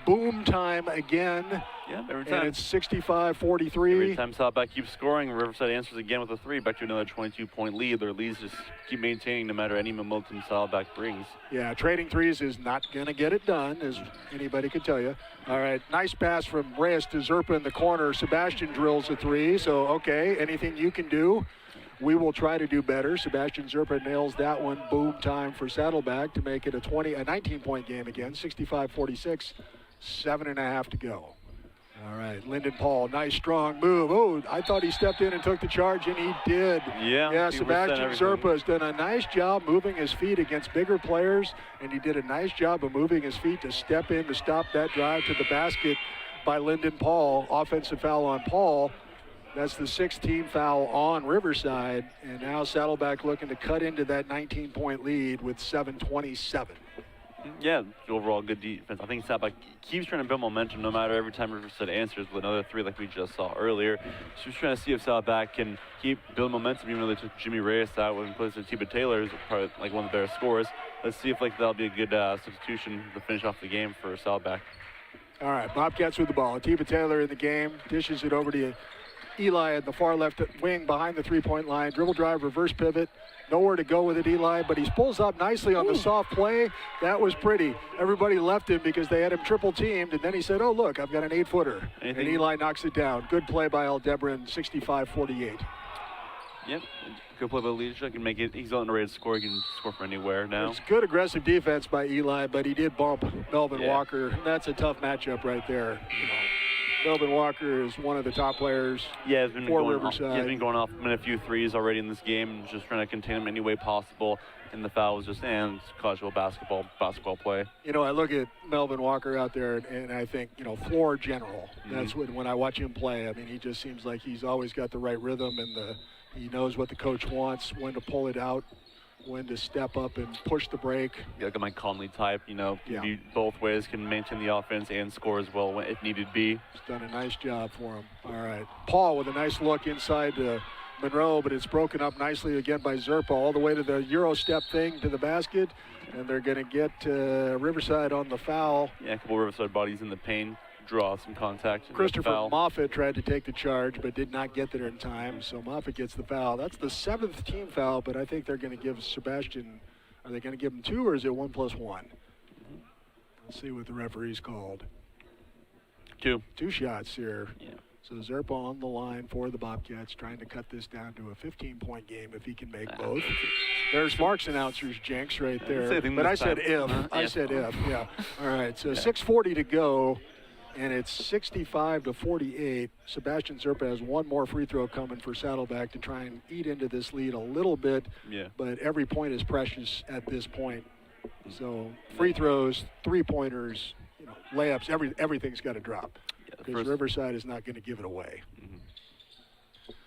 Boom time again. Yeah, every time. And it's 65-43. Every time Saddleback keeps scoring, Riverside answers again with a three. Back to another 22-point lead. Their leads just keep maintaining no matter any momentum Saddleback brings. Yeah, trading threes is not going to get it done, as anybody could tell you. All right, nice pass from Reyes to Zerpa in the corner. Sebastian drills a three, so okay, anything you can do, we will try to do better. Sebastian Zerpa nails that one. Boom time for Saddleback to make it a 19-point game again, 65-46, 7.5 to go. All right, Lyndon Paul, nice strong move. Oh, I thought he stepped in and took the charge, and he did. Yeah, Sebastian Zerpa has done a nice job moving his feet against bigger players, and he did a nice job of moving his feet to step in to stop that drive to the basket by Lyndon Paul. Offensive foul on Paul. That's the 6th team foul on Riverside, and now Saddleback looking to cut into that 19-point lead with 7:27. Yeah, overall good defense. I think Saddleback keeps trying to build momentum no matter every time Riverside answers with another three like we just saw earlier. She's trying to see if Saddleback can keep building momentum even though they took Jimmy Reyes out in place of Tiba Taylor, who's probably like one of the better scorers. Let's see if that'll be a good substitution to finish off the game for Saddleback. All right, Bobcats with the ball. Tiba Taylor in the game, dishes it over to Eli at the far left wing behind the three-point line. Dribble drive, reverse pivot. Nowhere to go with it, Eli, but he pulls up nicely on the soft play. That was pretty. Everybody left him because they had him triple teamed, and then he said, oh, look, I've got an 8-footer. And Eli knocks it down. Good play by Aldebaran, 65-48. Yep, good play by Leadership. Can make it. He's on the ready to score. He can score from anywhere now. It's good aggressive defense by Eli, but he did bump Melvin Walker. That's a tough matchup right there. Melvin Walker is one of the top players for Riverside. He's been going off in a few threes already in this game, just trying to contain him any way possible. And the foul was just casual basketball play. You know, I look at Melvin Walker out there, and I think, floor general. That's when I watch him play. I mean, he just seems like he's always got the right rhythm, and he knows what the coach wants, when to pull it out, when to step up and push the break. Yeah, like a Mike Conley type, can be both ways, can maintain the offense and score as well if needed be. He's done a nice job for him. All right. Paul with a nice look inside Monroe, but it's broken up nicely again by Zerpa all the way to the Euro step thing to the basket, and they're going to get Riverside on the foul. Yeah, a couple Riverside bodies in the paint. Draw some contact. Christopher Moffitt tried to take the charge but did not get there in time, so Moffitt gets the foul. That's the 7th team foul, but I think they're going to give Sebastian, are they going to give him 2 or is it 1+1? Let's see what the referee's called. 2. 2 shots here. Yeah. So Zerpa on the line for the Bobcats, trying to cut this down to a 15-point game if he can make both. There's Mark's announcer's jinx right there. But I said if. I said if, yeah. All right, so 6:40 to go. And it's 65-48. Sebastian Zerpa has one more free throw coming for Saddleback to try and eat into this lead a little bit. Yeah. But every point is precious at this point. So free throws, three-pointers, layups, everything's got to drop. Because Riverside is not going to give it away.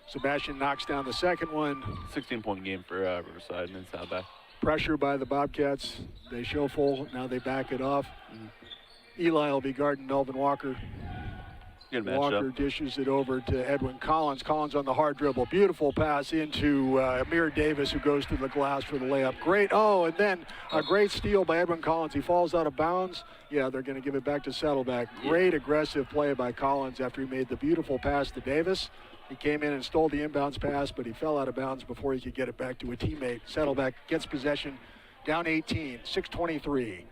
Sebastian knocks down the second one. 16-point game for Riverside and then Saddleback. Pressure by the Bobcats. They show full. Now they back it off. Eli will be guarding Melvin Walker. Good matchup. Walker dishes it over to Edwin Collins. Collins on the hard dribble. Beautiful pass into Amir Davis, who goes to the glass for the layup. Great. Oh, and then a great steal by Edwin Collins. He falls out of bounds. Yeah, they're going to give it back to Saddleback. Great aggressive play by Collins after he made the beautiful pass to Davis. He came in and stole the inbounds pass, but he fell out of bounds before he could get it back to a teammate. Saddleback gets possession, down 18, 6:23.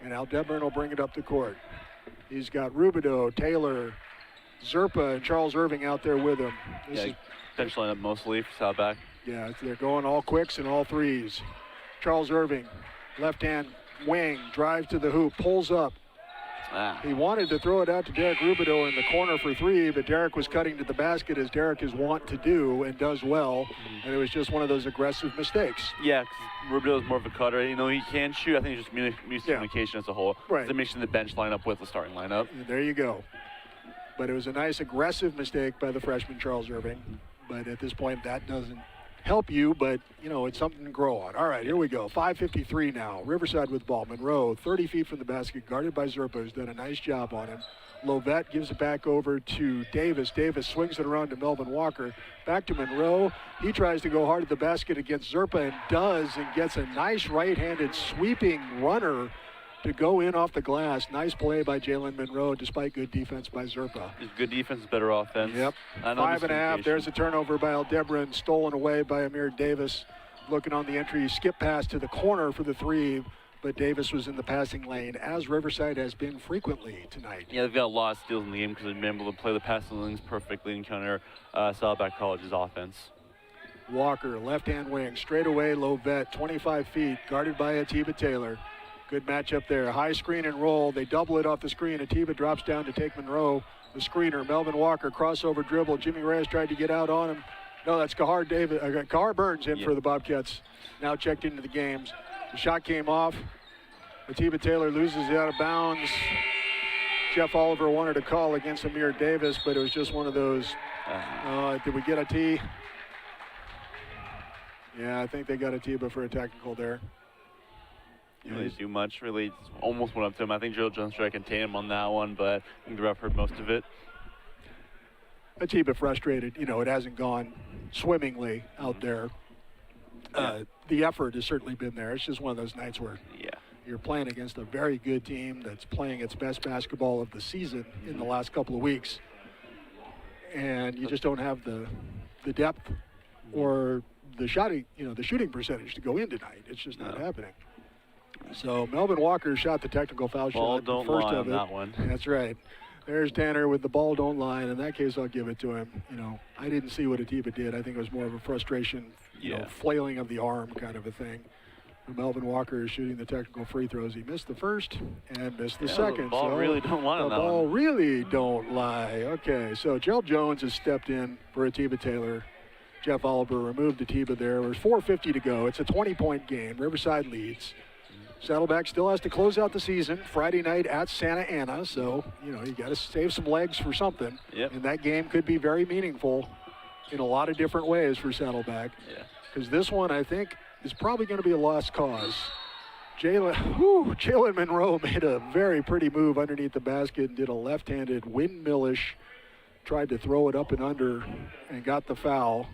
And Aldebaran will bring it up the court. He's got Rubidoux, Taylor, Zerpa, and Charles Irving out there with him. Bench lineup mostly for Saddleback. Yeah, they're going all quicks and all threes. Charles Irving, left-hand wing, drive to the hoop, pulls up. He wanted to throw it out to Derek Rubidoux in the corner for three, but Derek was cutting to the basket as Derek is wont to do and does well, and it was just one of those aggressive mistakes. Yeah, because Rubidoux is more of a cutter. You know, he can shoot. I think it's just miscommunication as a whole. Right. They're mixing the bench lineup with the starting lineup. And there you go. But it was a nice aggressive mistake by the freshman Charles Irving. But at this point, that doesn't help you, but, you know, it's something to grow on. All right, here we go. 5:53 now. Riverside with ball. Monroe, 30 feet from the basket, guarded by Zerpa, who's done a nice job on him. Lovett gives it back over to Davis. Davis swings it around to Melvin Walker. Back to Monroe. He tries to go hard at the basket against Zerpa and does, and gets a nice right-handed sweeping runner to go in off the glass. Nice play by Jalen Monroe, despite good defense by Zerpa. Good defense, better offense. Yep. 5.5. There's a turnover by Aldebaran, stolen away by Amir Davis. Looking on the entry, skip pass to the corner for the three, but Davis was in the passing lane, as Riverside has been frequently tonight. Yeah, they've got a lot of steals in the game because they've been able to play the passing lanes perfectly and counter Saddleback College's offense. Walker, left-hand wing, straight away, Lovett, 25 feet, guarded by Atiba Taylor. Good matchup there. High screen and roll. They double it off the screen. Atiba drops down to take Monroe. The screener, Melvin Walker, crossover dribble. Jimmy Reyes tried to get out on him. No, that's Kahar Burns in for the Bobcats. Now checked into the games. The shot came off. Atiba Taylor loses it out of bounds. Jeff Oliver wanted a call against Amir Davis, but it was just one of those. Did we get a T? Yeah, I think they got Atiba for a technical there. Didn't really do much, really. Almost went up to him. I think Joe Jones tried to contain him on that one, but I think the ref heard most of it. Atiba frustrated. You know, it hasn't gone swimmingly out there. The effort has certainly been there. It's just one of those nights where you're playing against a very good team that's playing its best basketball of the season in the last couple of weeks. And you just don't have the depth or the shooting percentage to go in tonight. It's just not happening. So Melvin Walker shot the technical foul shot. Don't first lie of on it. that one. That's right. There's Tanner with the ball don't lie. In that case, I'll give it to him. You know, I didn't see what Atiba did. I think it was more of a frustration, flailing of the arm kind of a thing. Melvin Walker is shooting the technical free throws. He missed the first and missed the second. The ball really don't lie on that one. The ball really don't lie. Okay, so Gerald Jones has stepped in for Atiba Taylor. Jeff Oliver removed Atiba there. There's 4:50 to go. It's a 20-point game. Riverside leads. Saddleback still has to close out the season Friday night at Santa Ana, so, you know, you got to save some legs for something. Yep. And that game could be very meaningful in a lot of different ways for Saddleback. Yeah. Because this one, I think, is probably going to be a lost cause. Jalen Monroe made a very pretty move underneath the basket and did a left-handed windmillish, tried to throw it up and under and got the foul.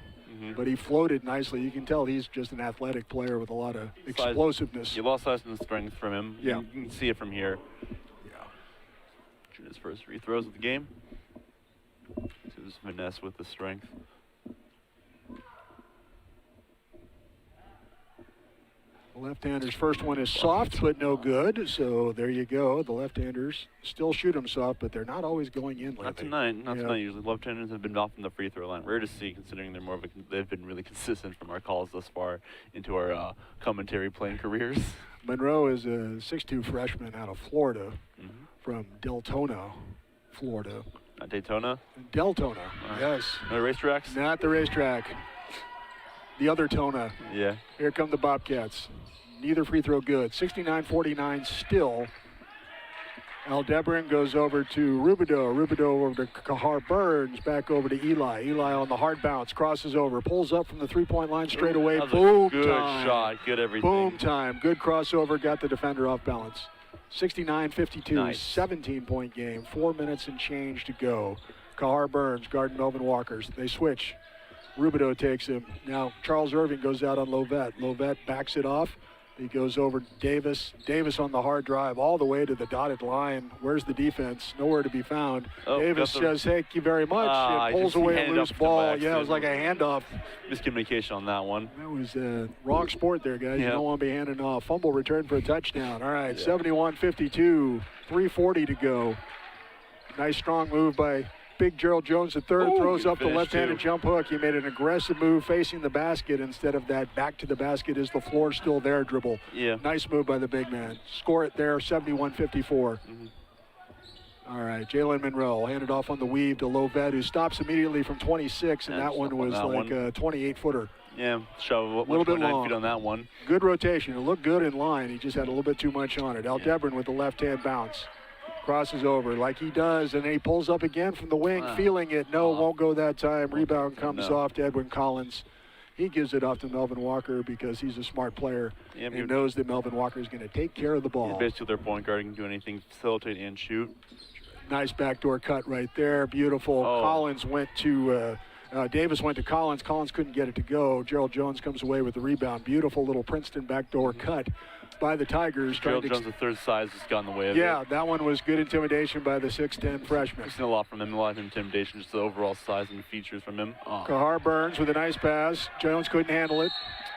But he floated nicely. You can tell he's just an athletic player with a lot of explosiveness. You lost size and strength from him. Yeah. You can see it from here. Yeah. His first free throws of the game. So his finesse with the strength. The left-hander's first one is soft, but no good. So there you go. The left-handers still shoot them soft, but they're not always going in lately. Not tonight. Not tonight. Usually left-handers have been off from the free throw line. Rare to see, considering they're more of they've been really consistent from our calls thus far into our commentary playing careers. Monroe is a 6'2" freshman out of Florida, from Deltona, Florida. Not Daytona? Deltona, yes. No racetracks? Not the racetrack. The other Tona. Yeah. Here come the Bobcats. Neither free throw good. 69-49 still. Aldebaran goes over to Rubidoux. Rubidoux over to Kahar Burns. Back over to Eli. Eli on the hard bounce. Crosses over. Pulls up from the three-point line straight away. That was Boom a good time. shot. Good everything. Boom time. Good crossover. Got the defender off balance. 69-52, Nice. 17-point game, 4 minutes and change to go. Kahar Burns guarding Melvin Walkers. They switch. Rubidoux takes him. Now Charles Irving goes out on Lovett. Lovett backs it off. He goes over to Davis. Davis on the hard drive all the way to the dotted line. Where's the defense? Nowhere to be found. Oh, Davis says, thank you very much, and pulls away a loose ball. Yeah, it was like a handoff. Miscommunication on that one. That was wrong sport there, guys. You don't want to be handing off. Fumble return for a touchdown. All right, 71-52, 3:40 to go. Nice strong move by Big Gerald Jones III. Throws up the left-handed jump hook. He made an aggressive move facing the basket instead of that back to the basket. Is the floor still there dribble? Yeah. Nice move by the big man. Score it there, 71-54. All right, Jalen Monroe handed off on the weave to Lovett, who stops immediately from 26, and that one was like a 28-footer. Yeah, show a little bit long. Feet on that one. Good rotation. It looked good in line. He just had a little bit too much on it. Aldebron with the left-hand bounce. Crosses over like he does, and then he pulls up again from the wing, feeling it. No, won't go that time. Rebound comes off to Edwin Collins. He gives it off to Melvin Walker because he's a smart player and knows that Melvin Walker is going to take care of the ball. He's basically their point guard. He can do anything, facilitate and shoot. Nice backdoor cut right there. Beautiful. Collins went to Davis went to Collins. Collins couldn't get it to go. Gerald Jones comes away with the rebound. Beautiful little Princeton backdoor cut by the Tigers. Gerald Jones, the third size, has got in the way of it. Yeah, that one was good intimidation by the 6'10 freshman. We've seen a lot from him, a lot of intimidation, just the overall size and features from him. Kahar Burns with a nice pass. Jones couldn't handle it.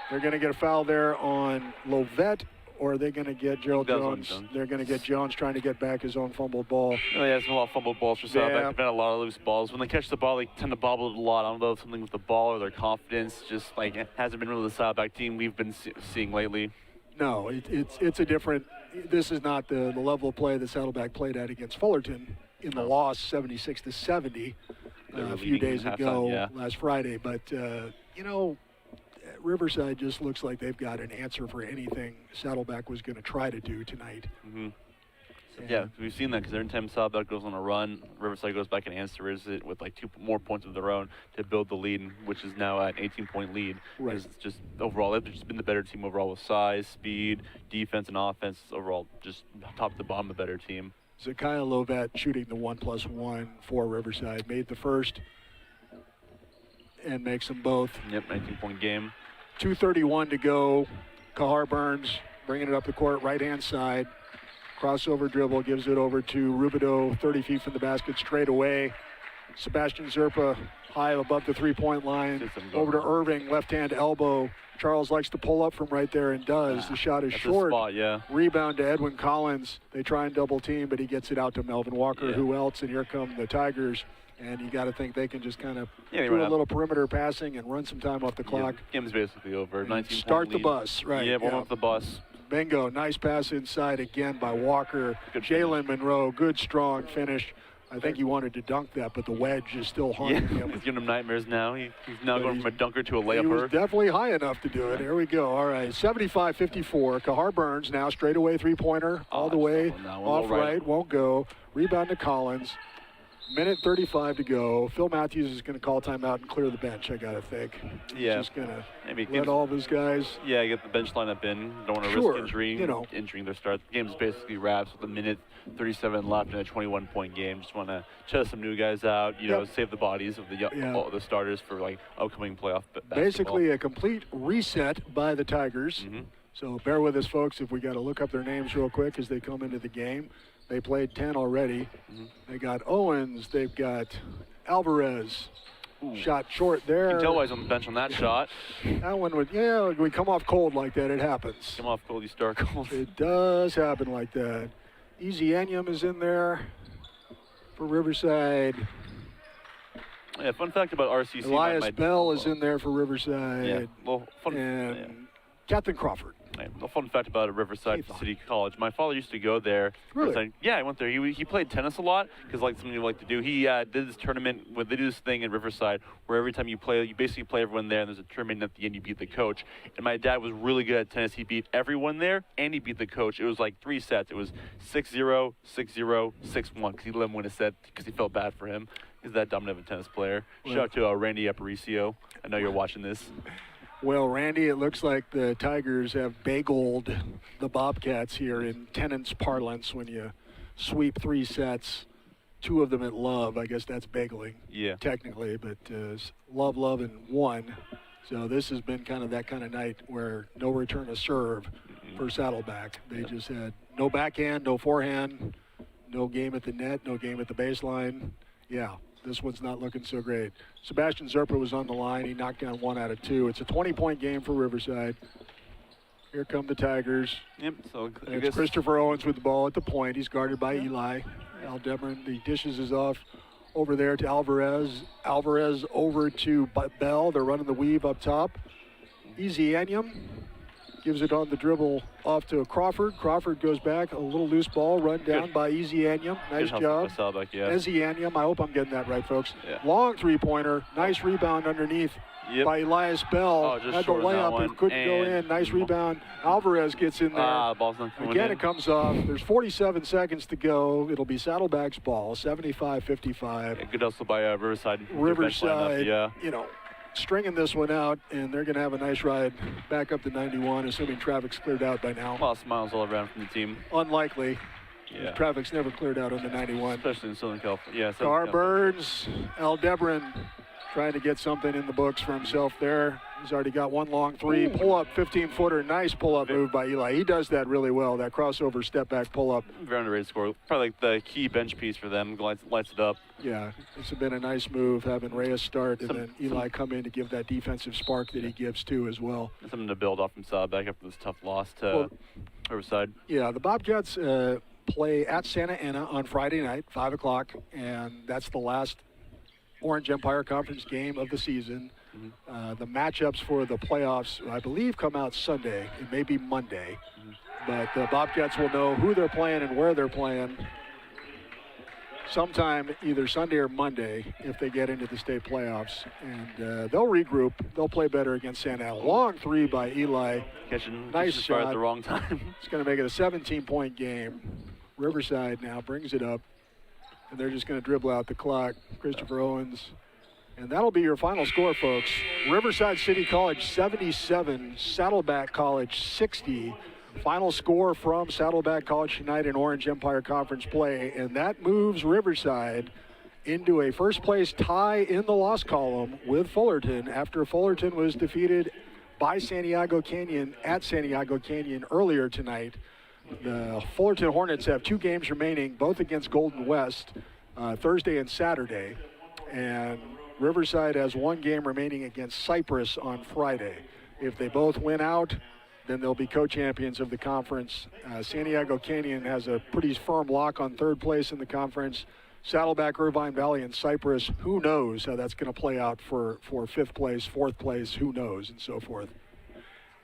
They're going to get a foul there on Lovett, or are they going to get Gerald Jones? They're going to get Jones trying to get back his own fumbled ball. Oh, yeah, there's a lot of fumbled balls for Saddleback. They've had a lot of loose balls. When they catch the ball, they tend to bobble it a lot. I don't know if something with the ball or their confidence just like it hasn't been really the Saddleback team we've been seeing lately. No, it's a different. This is not the level of play that Saddleback played at against Fullerton in the loss, 76-70, a few days ago, last Friday. But Riverside just looks like they've got an answer for anything Saddleback was going to try to do tonight. Yeah, we've seen that because every time Saddleback goes on a run, Riverside goes back and answers it with like 2 more points of their own to build the lead, which is now at an 18-point lead. Right. It's just overall, they've just been the better team overall with size, speed, defense, and offense. Overall, just top to bottom, the better team. Zakiah Lovett shooting the 1+1 for Riverside. Made the first and makes them both. Yep, 19-point game. 2:31 to go. Kahar Burns bringing it up the court, right-hand side. Crossover dribble, gives it over to Rubidoux, 30 feet from the basket, straight away. Sebastian Zerpa high above the three-point line. Over to Irving, left-hand elbow. Charles likes to pull up from right there and does. The shot is short. Spot, Rebound to Edwin Collins. They try and double team, but he gets it out to Melvin Walker. Who else? And here come the Tigers. And you got to think they can just kind of do a little perimeter passing and run some time off the clock. Game's basically over. 19 start the bus, right? Yeah, warm up the bus. Bingo. Nice pass inside again by Walker. Jalen Monroe, good strong finish. I think he wanted to dunk that, but the wedge is still haunting him. He's giving him nightmares now. He's now going from a dunker to a layuper. He was definitely high enough to do it. Here we go. All right, 75-54. Kahar Burns now straightaway three-pointer all the way off right. Won't go. Rebound to Collins. Minute 35 to go. Phil Matthews is going to call timeout and clear the bench, I got to think. He's just going to let all of his guys. Yeah, get the bench lineup in. Don't want to risk injuring their start. The game's basically wraps with a minute 37 left in a 21-point game. Just want to test some new guys out, save the bodies of the starters for like upcoming playoff basketball. Basically a complete reset by the Tigers. So bear with us, folks, if we got to look up their names real quick as they come into the game. They played 10 already. They got Owens. They've got Alvarez. Shot short there. You can tell why he's on the bench on that shot. That one would, we come off cold like that, it happens. Come off cold, you start cold. It does happen like that. Easy Enyam is in there for Riverside. Yeah, fun fact about RCC. Elias Bell is in there for Riverside. Yeah, well, fun. And Captain Crawford. A fun fact about Riverside City College. My father used to go there. Really? Yeah, I went there. He played tennis a lot because like something you like to do. He did this tournament where they do this thing in Riverside where every time you play, you basically play everyone there, and there's a tournament at the end. You beat the coach. And my dad was really good at tennis. He beat everyone there, and he beat the coach. It was like 3 sets. It was 6-0, 6-0, 6-1 because he let him win a set because he felt bad for him. He's that dominant of a tennis player. Shout out to Randy Aparicio. I know you're watching this. Well, Randy, it looks like the Tigers have bageled the Bobcats here in tenants parlance. When you sweep 3 sets, 2 of them at love, I guess that's bageling, technically, but love, and 1. So this has been kind of that kind of night where no return to serve for Saddleback. They just had no backhand, no forehand, no game at the net, no game at the baseline. Yeah, this one's not looking so great. Sebastian Zerpa was on the line. He knocked down 1 out of 2. It's a 20-point game for Riverside. Here come the Tigers. Yep, so it's Christopher Owens with the ball at the point. He's guarded by Eli. Aldebaran, the dishes is off over there to Alvarez. Alvarez over to Bell. They're running the weave up top. Easy Anyam gives it on the dribble off to Crawford. Crawford goes back, a little loose ball, run down by Easy Anyam. Nice job. Easy Anyam, I hope I'm getting that right, folks. Yeah. Long 3-pointer, nice rebound underneath by Elias Bell. Just had the layup and couldn't go in. Nice rebound. Alvarez gets in there. Ball's not coming Again, in. it comes off. There's 47 seconds to go. It'll be Saddleback's ball, 75-55. Good hustle by Riverside. Riverside, stringing this one out, and they're going to have a nice ride back up to 91, assuming traffic's cleared out by now. A lot of smiles all around from the team. Unlikely. Yeah. Traffic's never cleared out on the 91. Especially in Southern California. Yeah, Car Burns, Aldebaran trying to get something in the books for himself there. He's already got 1 long 3. Pull-up, 15-footer. Nice pull-up move by Eli. He does that really well, that crossover step-back pull-up. Very underrated score. Probably like the key bench piece for them. Lights it up. Yeah, it's been a nice move having Reyes start and then Eli come in to give that defensive spark that he gives too as well. Something to build off from Saddleback after this tough loss to Riverside. Yeah, the Bobcats play at Santa Ana on Friday night, 5 o'clock, and that's the last Orange Empire Conference game of the season. The matchups for the playoffs, I believe, come out Sunday. It may be Monday. But the Bobcats will know who they're playing and where they're playing sometime either Sunday or Monday if they get into the state playoffs. And they'll regroup. They'll play better against Santa Ana. Long 3 by Eli. Nice shot at the wrong time. It's going to make it a 17-point game. Riverside now brings it up. And they're just going to dribble out the clock. Christopher Owens. And that'll be your final score, folks. Riverside City College 77, Saddleback College 60. Final score from Saddleback College tonight in Orange Empire Conference play. And that moves Riverside into a first-place tie in the loss column with Fullerton after Fullerton was defeated by Santiago Canyon at Santiago Canyon earlier tonight. The Fullerton Hornets have 2 games remaining, both against Golden West, Thursday and Saturday. And Riverside has 1 game remaining against Cypress on Friday. If they both win out, then they'll be co-champions of the conference. Santiago Canyon has a pretty firm lock on 3rd place in the conference. Saddleback, Irvine Valley, and Cypress, who knows how that's going to play out for 5th place, 4th place, who knows, and so forth.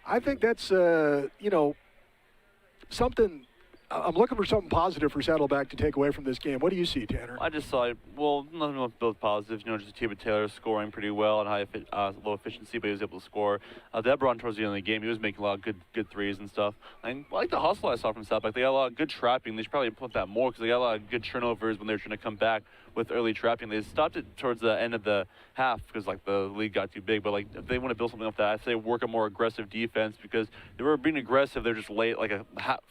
I think that's, something. I'm looking for something positive for Saddleback to take away from this game. What do you see, Tanner? I just saw, nothing but positives. Just Tiba Taylor scoring pretty well and low efficiency, but he was able to score. Debron towards the end of the game, he was making a lot of good threes and stuff. And I like the hustle I saw from Saddleback. They got a lot of good trapping. They should probably put that more because they got a lot of good turnovers when they were trying to come back with early trapping. They stopped it towards the end of the half because the lead got too big. But if they want to build something off that, I'd say work a more aggressive defense because they were being aggressive. They're just late, like a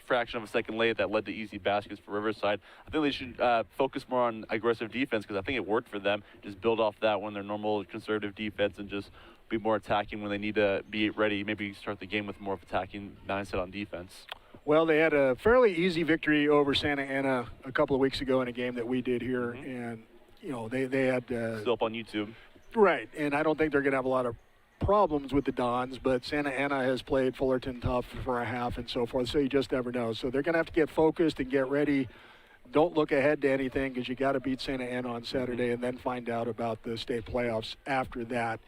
fraction of a second late that led to easy baskets for Riverside. I think they should focus more on aggressive defense because I think it worked for them. Just build off that when their normal conservative defense and just be more attacking when they need to be ready. Maybe start the game with more of attacking mindset on defense. Well, they had a fairly easy victory over Santa Ana a couple of weeks ago in a game that we did here, and they had still up on YouTube. Right, and I don't think they're going to have a lot of problems with the Dons, but Santa Ana has played Fullerton tough for a half and so forth, so you just never know. So they're going to have to get focused and get ready. Don't look ahead to anything because you got to beat Santa Ana on Saturday and then find out about the state playoffs after that.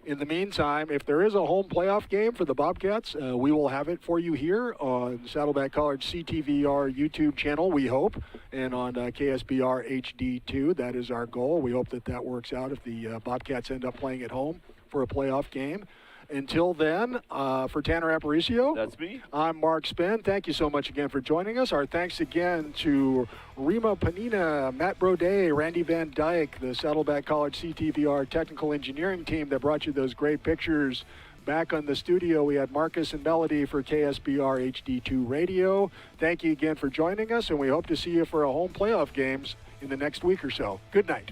In the meantime, if there is a home playoff game for the Bobcats, we will have it for you here on Saddleback College CTVR YouTube channel, we hope, and on KSBR HD2. That is our goal. We hope that works out if the Bobcats end up playing at home for a playoff game. Until then, for Tanner Aparicio, that's me. I'm Mark Spen. Thank you so much again for joining us. Our thanks again to Rima Panina, Matt Brodet, Randy Van Dyke, the Saddleback College CTVR technical engineering team that brought you those great pictures Back on the studio, we had Marcus and Melody for KSBR HD2 Radio. Thank you again for joining us, and we hope to see you for a home playoff games in the next week or so. Good night.